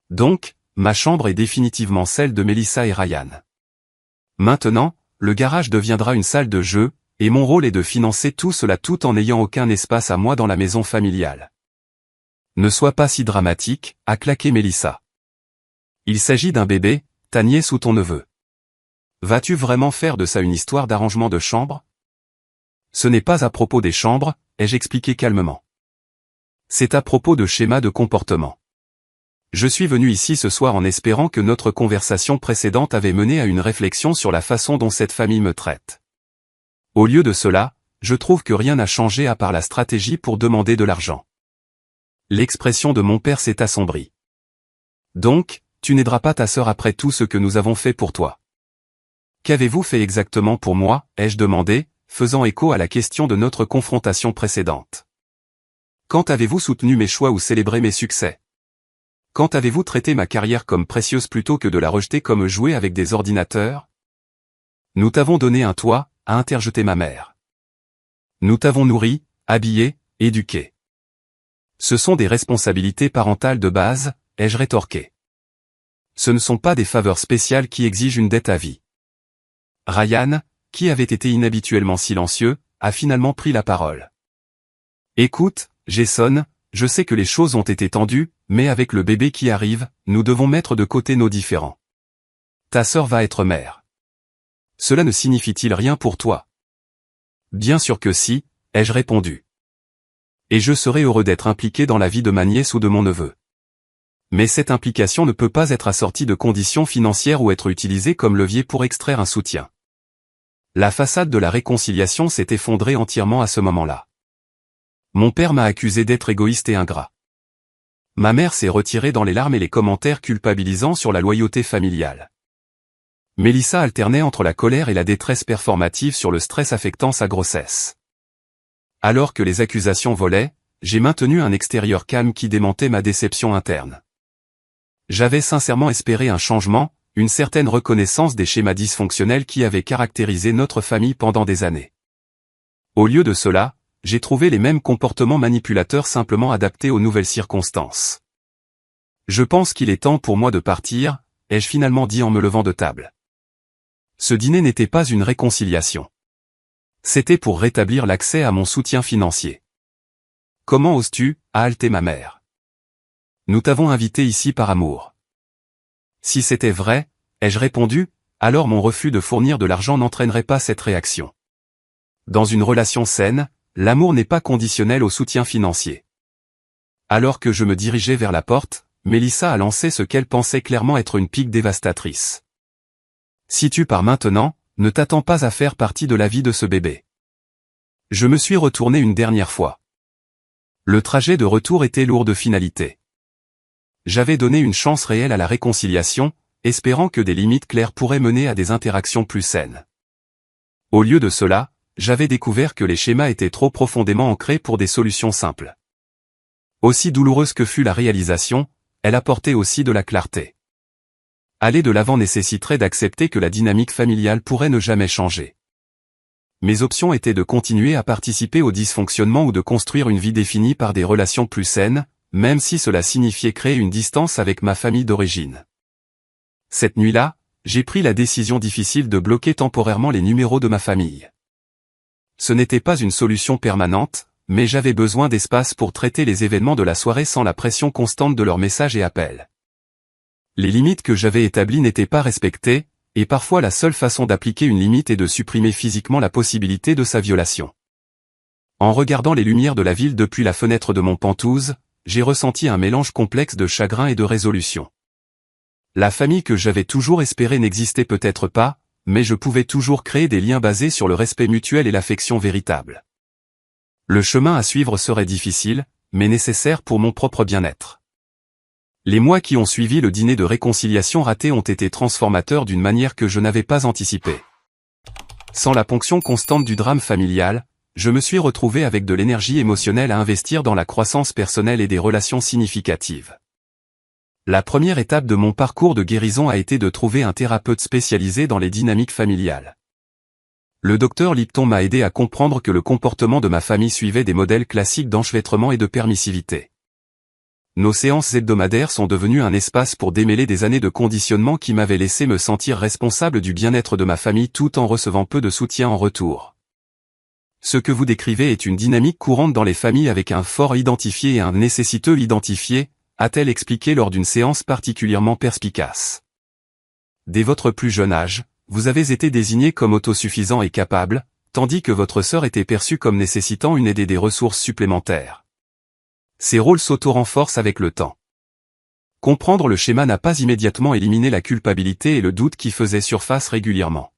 Speaker 1: Donc, ma chambre est définitivement celle de Mélissa et Ryan. Maintenant, le garage deviendra une salle de jeu, et mon rôle est de financer tout cela tout en n'ayant aucun espace à moi dans la maison familiale. Ne sois pas si dramatique, a claqué Mélissa. Il s'agit d'un bébé, ta nièce ou ton neveu. Vas-tu vraiment faire de ça une histoire d'arrangement de chambre? Ce n'est pas à propos des chambres, ai-je expliqué calmement. C'est à propos de schémas de comportement. Je suis venu ici ce soir en espérant que notre conversation précédente avait mené à une réflexion sur la façon dont cette famille me traite. Au lieu de cela, je trouve que rien n'a changé à part la stratégie pour demander de l'argent. L'expression de mon père s'est assombrie. Donc, tu n'aideras pas ta sœur après tout ce que nous avons fait pour toi. Qu'avez-vous fait exactement pour moi, ai-je demandé, faisant écho à la question de notre confrontation précédente. Quand avez-vous soutenu mes choix ou célébré mes succès? Quand avez-vous traité ma carrière comme précieuse plutôt que de la rejeter comme jouer avec des ordinateurs? Nous t'avons donné un toit, a interjeté ma mère. Nous t'avons nourri, habillé, éduqué. Ce sont des responsabilités parentales de base, ai-je rétorqué. Ce ne sont pas des faveurs spéciales qui exigent une dette à vie. Ryan, qui avait été inhabituellement silencieux, a finalement pris la parole. Écoute, Jason, je sais que les choses ont été tendues, mais avec le bébé qui arrive, nous devons mettre de côté nos différends. Ta sœur va être mère. Cela ne signifie-t-il rien pour toi? Bien sûr que si, ai-je répondu. Et je serai heureux d'être impliqué dans la vie de ma nièce ou de mon neveu. Mais cette implication ne peut pas être assortie de conditions financières ou être utilisée comme levier pour extraire un soutien. La façade de la réconciliation s'est effondrée entièrement à ce moment-là. Mon père m'a accusé d'être égoïste et ingrat. Ma mère s'est retirée dans les larmes et les commentaires culpabilisants sur la loyauté familiale. Mélissa alternait entre la colère et la détresse performative sur le stress affectant sa grossesse. Alors que les accusations volaient, j'ai maintenu un extérieur calme qui démentait ma déception interne. J'avais sincèrement espéré un changement, une certaine reconnaissance des schémas dysfonctionnels qui avaient caractérisé notre famille pendant des années. Au lieu de cela, j'ai trouvé les mêmes comportements manipulateurs simplement adaptés aux nouvelles circonstances. Je pense qu'il est temps pour moi de partir, ai-je finalement dit en me levant de table. Ce dîner n'était pas une réconciliation. C'était pour rétablir l'accès à mon soutien financier. Comment oses-tu, a haleté ma mère. Nous t'avons invité ici par amour. Si c'était vrai, ai-je répondu, alors mon refus de fournir de l'argent n'entraînerait pas cette réaction. Dans une relation saine, l'amour n'est pas conditionnel au soutien financier. Alors que je me dirigeais vers la porte, Mélissa a lancé ce qu'elle pensait clairement être une pique dévastatrice. Si tu pars maintenant, ne t'attends pas à faire partie de la vie de ce bébé. Je me suis retourné une dernière fois. Le trajet de retour était lourd de finalité. J'avais donné une chance réelle à la réconciliation, espérant que des limites claires pourraient mener à des interactions plus saines. Au lieu de cela, j'avais découvert que les schémas étaient trop profondément ancrés pour des solutions simples. Aussi douloureuse que fut la réalisation, elle apportait aussi de la clarté. Aller de l'avant nécessiterait d'accepter que la dynamique familiale pourrait ne jamais changer. Mes options étaient de continuer à participer au dysfonctionnement ou de construire une vie définie par des relations plus saines, même si cela signifiait créer une distance avec ma famille d'origine. Cette nuit-là, j'ai pris la décision difficile de bloquer temporairement les numéros de ma famille. Ce n'était pas une solution permanente, mais j'avais besoin d'espace pour traiter les événements de la soirée sans la pression constante de leurs messages et appels. Les limites que j'avais établies n'étaient pas respectées, et parfois la seule façon d'appliquer une limite est de supprimer physiquement la possibilité de sa violation. En regardant les lumières de la ville depuis la fenêtre de mon Penthouse, j'ai ressenti un mélange complexe de chagrin et de résolution. La famille que j'avais toujours espérée n'existait peut-être pas, mais je pouvais toujours créer des liens basés sur le respect mutuel et l'affection véritable. Le chemin à suivre serait difficile, mais nécessaire pour mon propre bien-être. Les mois qui ont suivi le dîner de réconciliation raté ont été transformateurs d'une manière que je n'avais pas anticipée. Sans la ponction constante du drame familial, je me suis retrouvé avec de l'énergie émotionnelle à investir dans la croissance personnelle et des relations significatives. La première étape de mon parcours de guérison a été de trouver un thérapeute spécialisé dans les dynamiques familiales. Le docteur Lipton m'a aidé à comprendre que le comportement de ma famille suivait des modèles classiques d'enchevêtrement et de permissivité. Nos séances hebdomadaires sont devenues un espace pour démêler des années de conditionnement qui m'avaient laissé me sentir responsable du bien-être de ma famille tout en recevant peu de soutien en retour. Ce que vous décrivez est une dynamique courante dans les familles avec un fort identifié et un nécessiteux identifié, a-t-elle expliqué lors d'une séance particulièrement perspicace. Dès votre plus jeune âge, vous avez été désigné comme autosuffisant et capable, tandis que votre sœur était perçue comme nécessitant une aide et des ressources supplémentaires. Ces rôles s'auto-renforcent avec le temps. Comprendre le schéma n'a pas immédiatement éliminé la culpabilité et le doute qui faisaient surface régulièrement.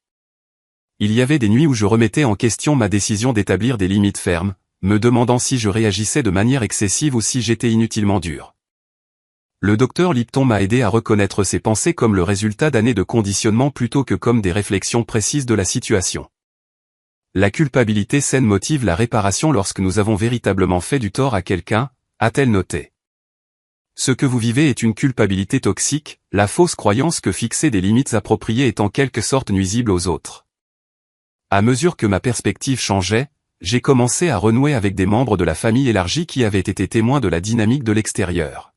Speaker 1: Il y avait des nuits où je remettais en question ma décision d'établir des limites fermes, me demandant si je réagissais de manière excessive ou si j'étais inutilement dur. Le docteur Lipton m'a aidé à reconnaître ces pensées comme le résultat d'années de conditionnement plutôt que comme des réflexions précises de la situation. La culpabilité saine motive la réparation lorsque nous avons véritablement fait du tort à quelqu'un, a-t-elle noté. Ce que vous vivez est une culpabilité toxique, la fausse croyance que fixer des limites appropriées est en quelque sorte nuisible aux autres. À mesure que ma perspective changeait, j'ai commencé à renouer avec des membres de la famille élargie qui avaient été témoins de la dynamique de l'extérieur.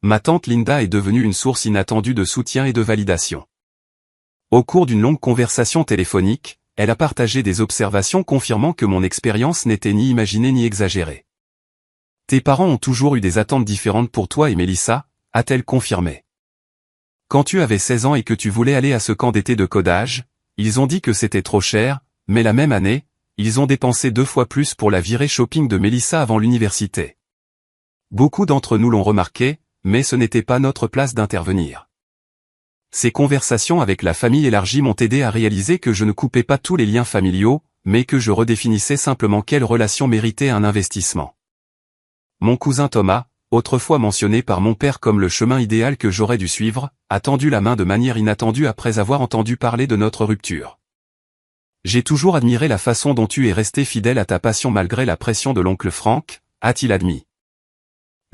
Speaker 1: Ma tante Linda est devenue une source inattendue de soutien et de validation. Au cours d'une longue conversation téléphonique, elle a partagé des observations confirmant que mon expérience n'était ni imaginée ni exagérée. Tes parents ont toujours eu des attentes différentes pour toi et Mélissa, a-t-elle confirmé. Quand tu avais 16 ans et que tu voulais aller à ce camp d'été de codage, ils ont dit que c'était trop cher, mais la même année, ils ont dépensé 2 fois plus pour la virée shopping de Mélissa avant l'université. Beaucoup d'entre nous l'ont remarqué, mais ce n'était pas notre place d'intervenir. Ces conversations avec la famille élargie m'ont aidé à réaliser que je ne coupais pas tous les liens familiaux, mais que je redéfinissais simplement quelles relations méritaient un investissement. Mon cousin Thomas, autrefois mentionné par mon père comme le chemin idéal que j'aurais dû suivre, a tendu la main de manière inattendue après avoir entendu parler de notre rupture. J'ai toujours admiré la façon dont tu es resté fidèle à ta passion malgré la pression de l'oncle Frank, a-t-il admis.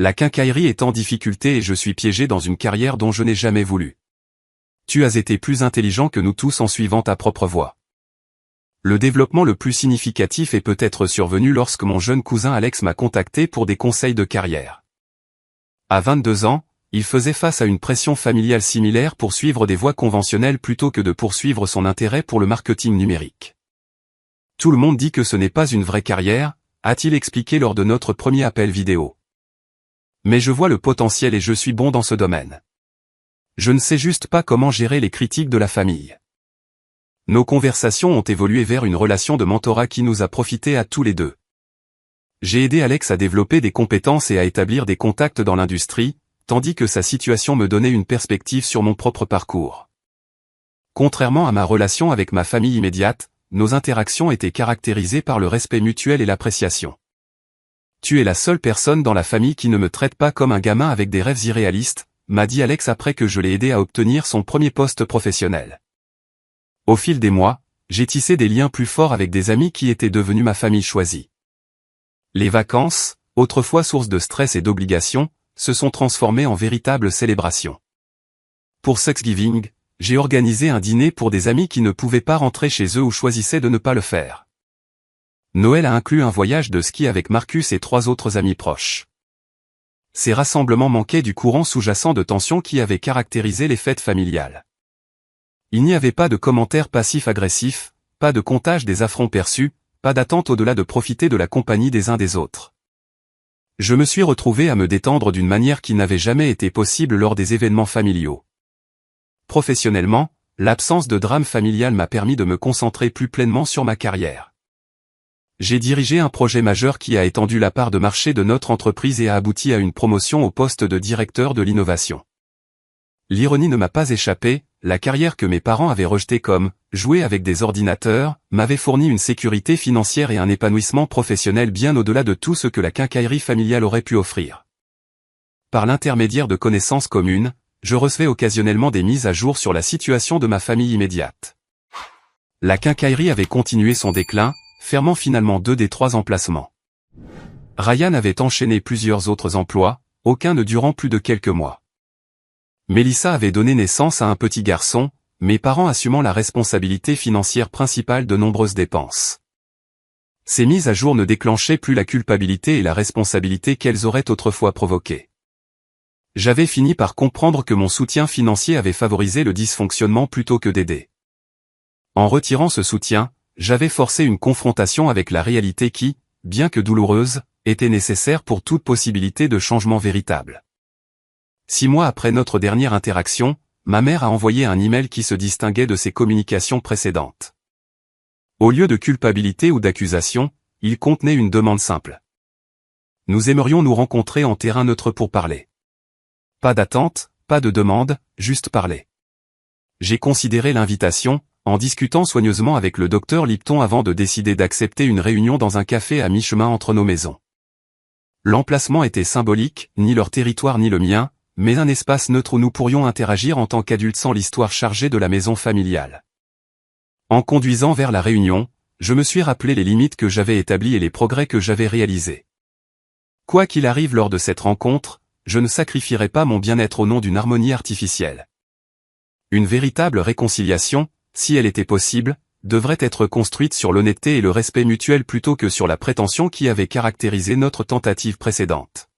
Speaker 1: La quincaillerie est en difficulté et je suis piégé dans une carrière dont je n'ai jamais voulu. Tu as été plus intelligent que nous tous en suivant ta propre voie. Le développement le plus significatif est peut-être survenu lorsque mon jeune cousin Alex m'a contacté pour des conseils de carrière. À 22 ans, il faisait face à une pression familiale similaire pour suivre des voies conventionnelles plutôt que de poursuivre son intérêt pour le marketing numérique. Tout le monde dit que ce n'est pas une vraie carrière, a-t-il expliqué lors de notre premier appel vidéo. Mais je vois le potentiel et je suis bon dans ce domaine. Je ne sais juste pas comment gérer les critiques de la famille. Nos conversations ont évolué vers une relation de mentorat qui nous a profité à tous les deux. J'ai aidé Alex à développer des compétences et à établir des contacts dans l'industrie, tandis que sa situation me donnait une perspective sur mon propre parcours. Contrairement à ma relation avec ma famille immédiate, nos interactions étaient caractérisées par le respect mutuel et l'appréciation. Tu es la seule personne dans la famille qui ne me traite pas comme un gamin avec des rêves irréalistes, m'a dit Alex après que je l'ai aidé à obtenir son premier poste professionnel. Au fil des mois, j'ai tissé des liens plus forts avec des amis qui étaient devenus ma famille choisie. Les vacances, autrefois source de stress et d'obligation, se sont transformées en véritables célébrations. Pour Thanksgiving, j'ai organisé un dîner pour des amis qui ne pouvaient pas rentrer chez eux ou choisissaient de ne pas le faire. Noël a inclus un voyage de ski avec Marcus et 3 autres amis proches. Ces rassemblements manquaient du courant sous-jacent de tension qui avait caractérisé les fêtes familiales. Il n'y avait pas de commentaires passifs-agressifs, pas de comptage des affronts perçus, pas d'attente au-delà de profiter de la compagnie des uns des autres. Je me suis retrouvé à me détendre d'une manière qui n'avait jamais été possible lors des événements familiaux. Professionnellement, l'absence de drame familial m'a permis de me concentrer plus pleinement sur ma carrière. J'ai dirigé un projet majeur qui a étendu la part de marché de notre entreprise et a abouti à une promotion au poste de directeur de l'innovation. L'ironie ne m'a pas échappé, la carrière que mes parents avaient rejetée comme « jouer avec des ordinateurs » m'avait fourni une sécurité financière et un épanouissement professionnel bien au-delà de tout ce que la quincaillerie familiale aurait pu offrir. Par l'intermédiaire de connaissances communes, je recevais occasionnellement des mises à jour sur la situation de ma famille immédiate. La quincaillerie avait continué son déclin, fermant finalement 2 des 3 emplacements. Ryan avait enchaîné plusieurs autres emplois, aucun ne durant plus de quelques mois. Mélissa avait donné naissance à un petit garçon, mes parents assumant la responsabilité financière principale de nombreuses dépenses. Ces mises à jour ne déclenchaient plus la culpabilité et la responsabilité qu'elles auraient autrefois provoquées. J'avais fini par comprendre que mon soutien financier avait favorisé le dysfonctionnement plutôt que d'aider. En retirant ce soutien, j'avais forcé une confrontation avec la réalité qui, bien que douloureuse, était nécessaire pour toute possibilité de changement véritable. 6 mois après notre dernière interaction, ma mère a envoyé un email qui se distinguait de ses communications précédentes. Au lieu de culpabilité ou d'accusation, il contenait une demande simple. Nous aimerions nous rencontrer en terrain neutre pour parler. Pas d'attente, pas de demande, juste parler. J'ai considéré l'invitation, en discutant soigneusement avec le docteur Lipton avant de décider d'accepter une réunion dans un café à mi-chemin entre nos maisons. L'emplacement était symbolique, ni leur territoire ni le mien, mais un espace neutre où nous pourrions interagir en tant qu'adultes sans l'histoire chargée de la maison familiale. En conduisant vers la réunion, je me suis rappelé les limites que j'avais établies et les progrès que j'avais réalisés. Quoi qu'il arrive lors de cette rencontre, je ne sacrifierai pas mon bien-être au nom d'une harmonie artificielle. Une véritable réconciliation, si elle était possible, devrait être construite sur l'honnêteté et le respect mutuel plutôt que sur la prétention qui avait caractérisé notre tentative précédente.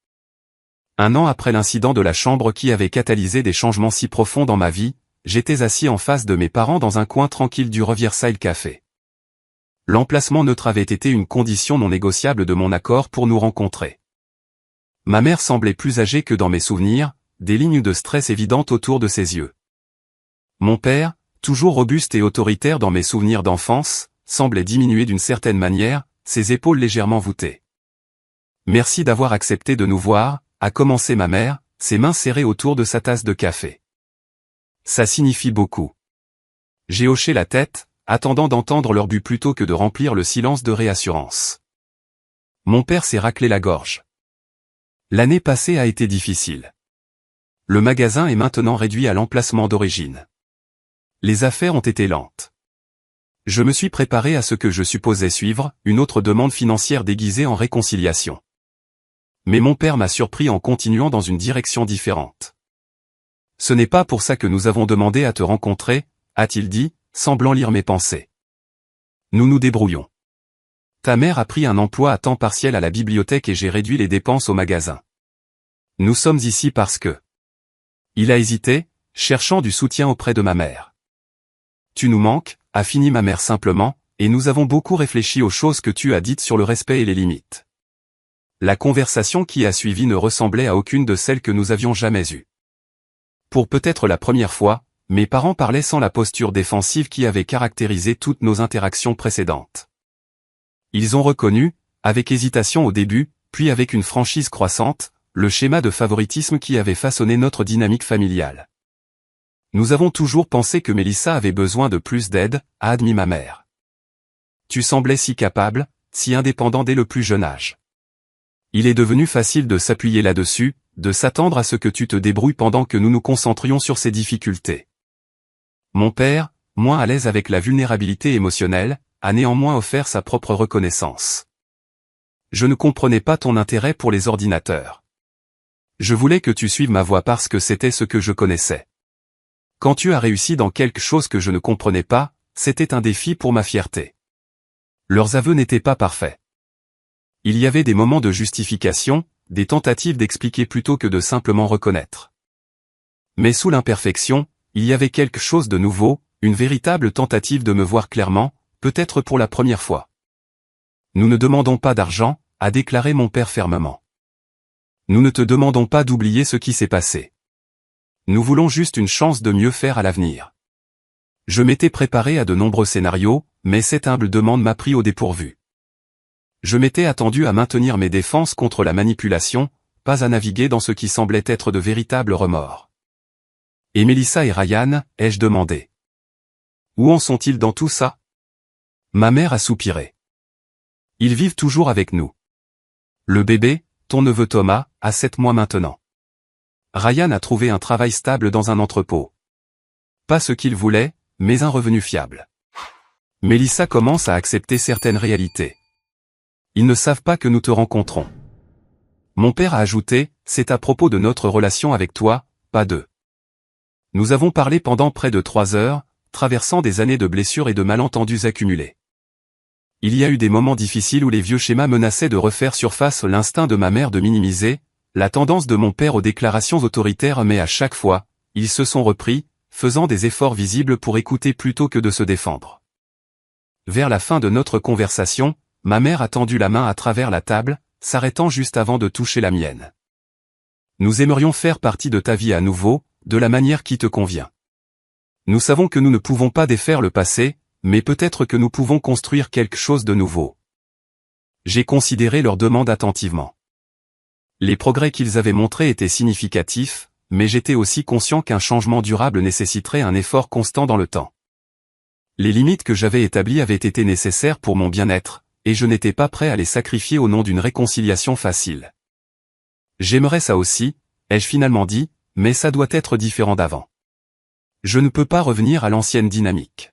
Speaker 1: 1 an après l'incident de la chambre qui avait catalysé des changements si profonds dans ma vie, j'étais assis en face de mes parents dans un coin tranquille du Riverside Café. L'emplacement neutre avait été une condition non négociable de mon accord pour nous rencontrer. Ma mère semblait plus âgée que dans mes souvenirs, des lignes de stress évidentes autour de ses yeux. Mon père, toujours robuste et autoritaire dans mes souvenirs d'enfance, semblait diminuer d'une certaine manière, ses épaules légèrement voûtées. « Merci d'avoir accepté de nous voir », a commencé ma mère, ses mains serrées autour de sa tasse de café. « Ça signifie beaucoup. » J'ai hoché la tête, attendant d'entendre leur but plutôt que de remplir le silence de réassurance. Mon père s'est raclé la gorge. L'année passée a été difficile. Le magasin est maintenant réduit à l'emplacement d'origine. Les affaires ont été lentes. Je me suis préparé à ce que je supposais suivre, une autre demande financière déguisée en réconciliation. Mais mon père m'a surpris en continuant dans une direction différente. « Ce n'est pas pour ça que nous avons demandé à te rencontrer », a-t-il dit, semblant lire mes pensées. « Nous nous débrouillons. Ta mère a pris un emploi à temps partiel à la bibliothèque et j'ai réduit les dépenses au magasin. Nous sommes ici parce que... » Il a hésité, cherchant du soutien auprès de ma mère. « Tu nous manques », a fini ma mère simplement, et nous avons beaucoup réfléchi aux choses que tu as dites sur le respect et les limites. La conversation qui a suivi ne ressemblait à aucune de celles que nous avions jamais eues. Pour peut-être la première fois, mes parents parlaient sans la posture défensive qui avait caractérisé toutes nos interactions précédentes. Ils ont reconnu, avec hésitation au début, puis avec une franchise croissante, le schéma de favoritisme qui avait façonné notre dynamique familiale. Nous avons toujours pensé que Mélissa avait besoin de plus d'aide, a admis ma mère. Tu semblais si capable, si indépendant dès le plus jeune âge. Il est devenu facile de s'appuyer là-dessus, de s'attendre à ce que tu te débrouilles pendant que nous nous concentrions sur ces difficultés. Mon père, moins à l'aise avec la vulnérabilité émotionnelle, a néanmoins offert sa propre reconnaissance. Je ne comprenais pas ton intérêt pour les ordinateurs. Je voulais que tu suives ma voie parce que c'était ce que je connaissais. Quand tu as réussi dans quelque chose que je ne comprenais pas, c'était un défi pour ma fierté. Leurs aveux n'étaient pas parfaits. Il y avait des moments de justification, des tentatives d'expliquer plutôt que de simplement reconnaître. Mais sous l'imperfection, il y avait quelque chose de nouveau, une véritable tentative de me voir clairement, peut-être pour la première fois. Nous ne demandons pas d'argent, a déclaré mon père fermement. Nous ne te demandons pas d'oublier ce qui s'est passé. Nous voulons juste une chance de mieux faire à l'avenir. Je m'étais préparé à de nombreux scénarios, mais cette humble demande m'a pris au dépourvu. Je m'étais attendu à maintenir mes défenses contre la manipulation, pas à naviguer dans ce qui semblait être de véritables remords. Et Mélissa et Ryan, ai-je demandé. Où en sont-ils dans tout ça? Ma mère a soupiré. Ils vivent toujours avec nous. Le bébé, ton neveu Thomas, a 7 mois maintenant. Ryan a trouvé un travail stable dans un entrepôt. Pas ce qu'il voulait, mais un revenu fiable. Mélissa commence à accepter certaines réalités. Ils ne savent pas que nous te rencontrons. Mon père a ajouté, c'est à propos de notre relation avec toi, pas d'eux. Nous avons parlé pendant près de 3 heures, traversant des années de blessures et de malentendus accumulés. Il y a eu des moments difficiles où les vieux schémas menaçaient de refaire surface, l'instinct de ma mère de minimiser, la tendance de mon père aux déclarations autoritaires, mais à chaque fois, ils se sont repris, faisant des efforts visibles pour écouter plutôt que de se défendre. Vers la fin de notre conversation, ma mère a tendu la main à travers la table, s'arrêtant juste avant de toucher la mienne. Nous aimerions faire partie de ta vie à nouveau, de la manière qui te convient. Nous savons que nous ne pouvons pas défaire le passé, mais peut-être que nous pouvons construire quelque chose de nouveau. J'ai considéré leur demande attentivement. Les progrès qu'ils avaient montrés étaient significatifs, mais j'étais aussi conscient qu'un changement durable nécessiterait un effort constant dans le temps. Les limites que j'avais établies avaient été nécessaires pour mon bien-être, et je n'étais pas prêt à les sacrifier au nom d'une réconciliation facile. J'aimerais ça aussi, ai-je finalement dit, mais ça doit être différent d'avant. Je ne peux pas revenir à l'ancienne dynamique.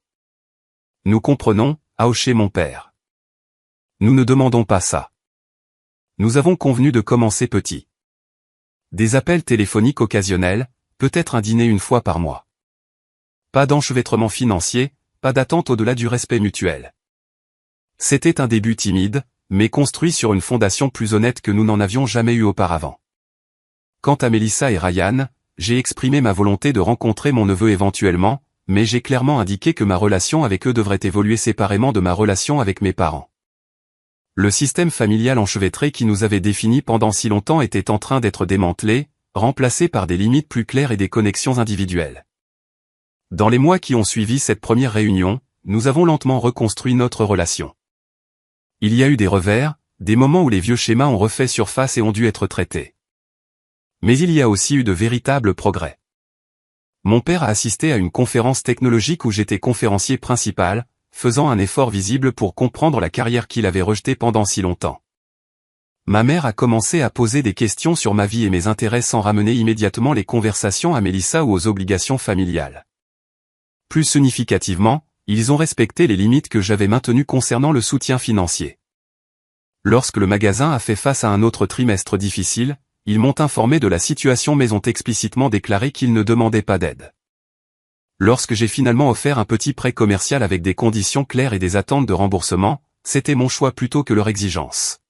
Speaker 1: Nous comprenons, a hoché mon père. Nous ne demandons pas ça. Nous avons convenu de commencer petit. Des appels téléphoniques occasionnels, peut-être un dîner une fois par mois. Pas d'enchevêtrement financier, pas d'attente au-delà du respect mutuel. C'était un début timide, mais construit sur une fondation plus honnête que nous n'en avions jamais eu auparavant. Quant à Mélissa et Ryan, j'ai exprimé ma volonté de rencontrer mon neveu éventuellement, mais j'ai clairement indiqué que ma relation avec eux devrait évoluer séparément de ma relation avec mes parents. Le système familial enchevêtré qui nous avait définis pendant si longtemps était en train d'être démantelé, remplacé par des limites plus claires et des connexions individuelles. Dans les mois qui ont suivi cette première réunion, nous avons lentement reconstruit notre relation. Il y a eu des revers, des moments où les vieux schémas ont refait surface et ont dû être traités. Mais il y a aussi eu de véritables progrès. Mon père a assisté à une conférence technologique où j'étais conférencier principal, faisant un effort visible pour comprendre la carrière qu'il avait rejetée pendant si longtemps. Ma mère a commencé à poser des questions sur ma vie et mes intérêts sans ramener immédiatement les conversations à Mélissa ou aux obligations familiales. Plus significativement, ils ont respecté les limites que j'avais maintenues concernant le soutien financier. Lorsque le magasin a fait face à un autre trimestre difficile, ils m'ont informé de la situation mais ont explicitement déclaré qu'ils ne demandaient pas d'aide. Lorsque j'ai finalement offert un petit prêt commercial avec des conditions claires et des attentes de remboursement, c'était mon choix plutôt que leur exigence.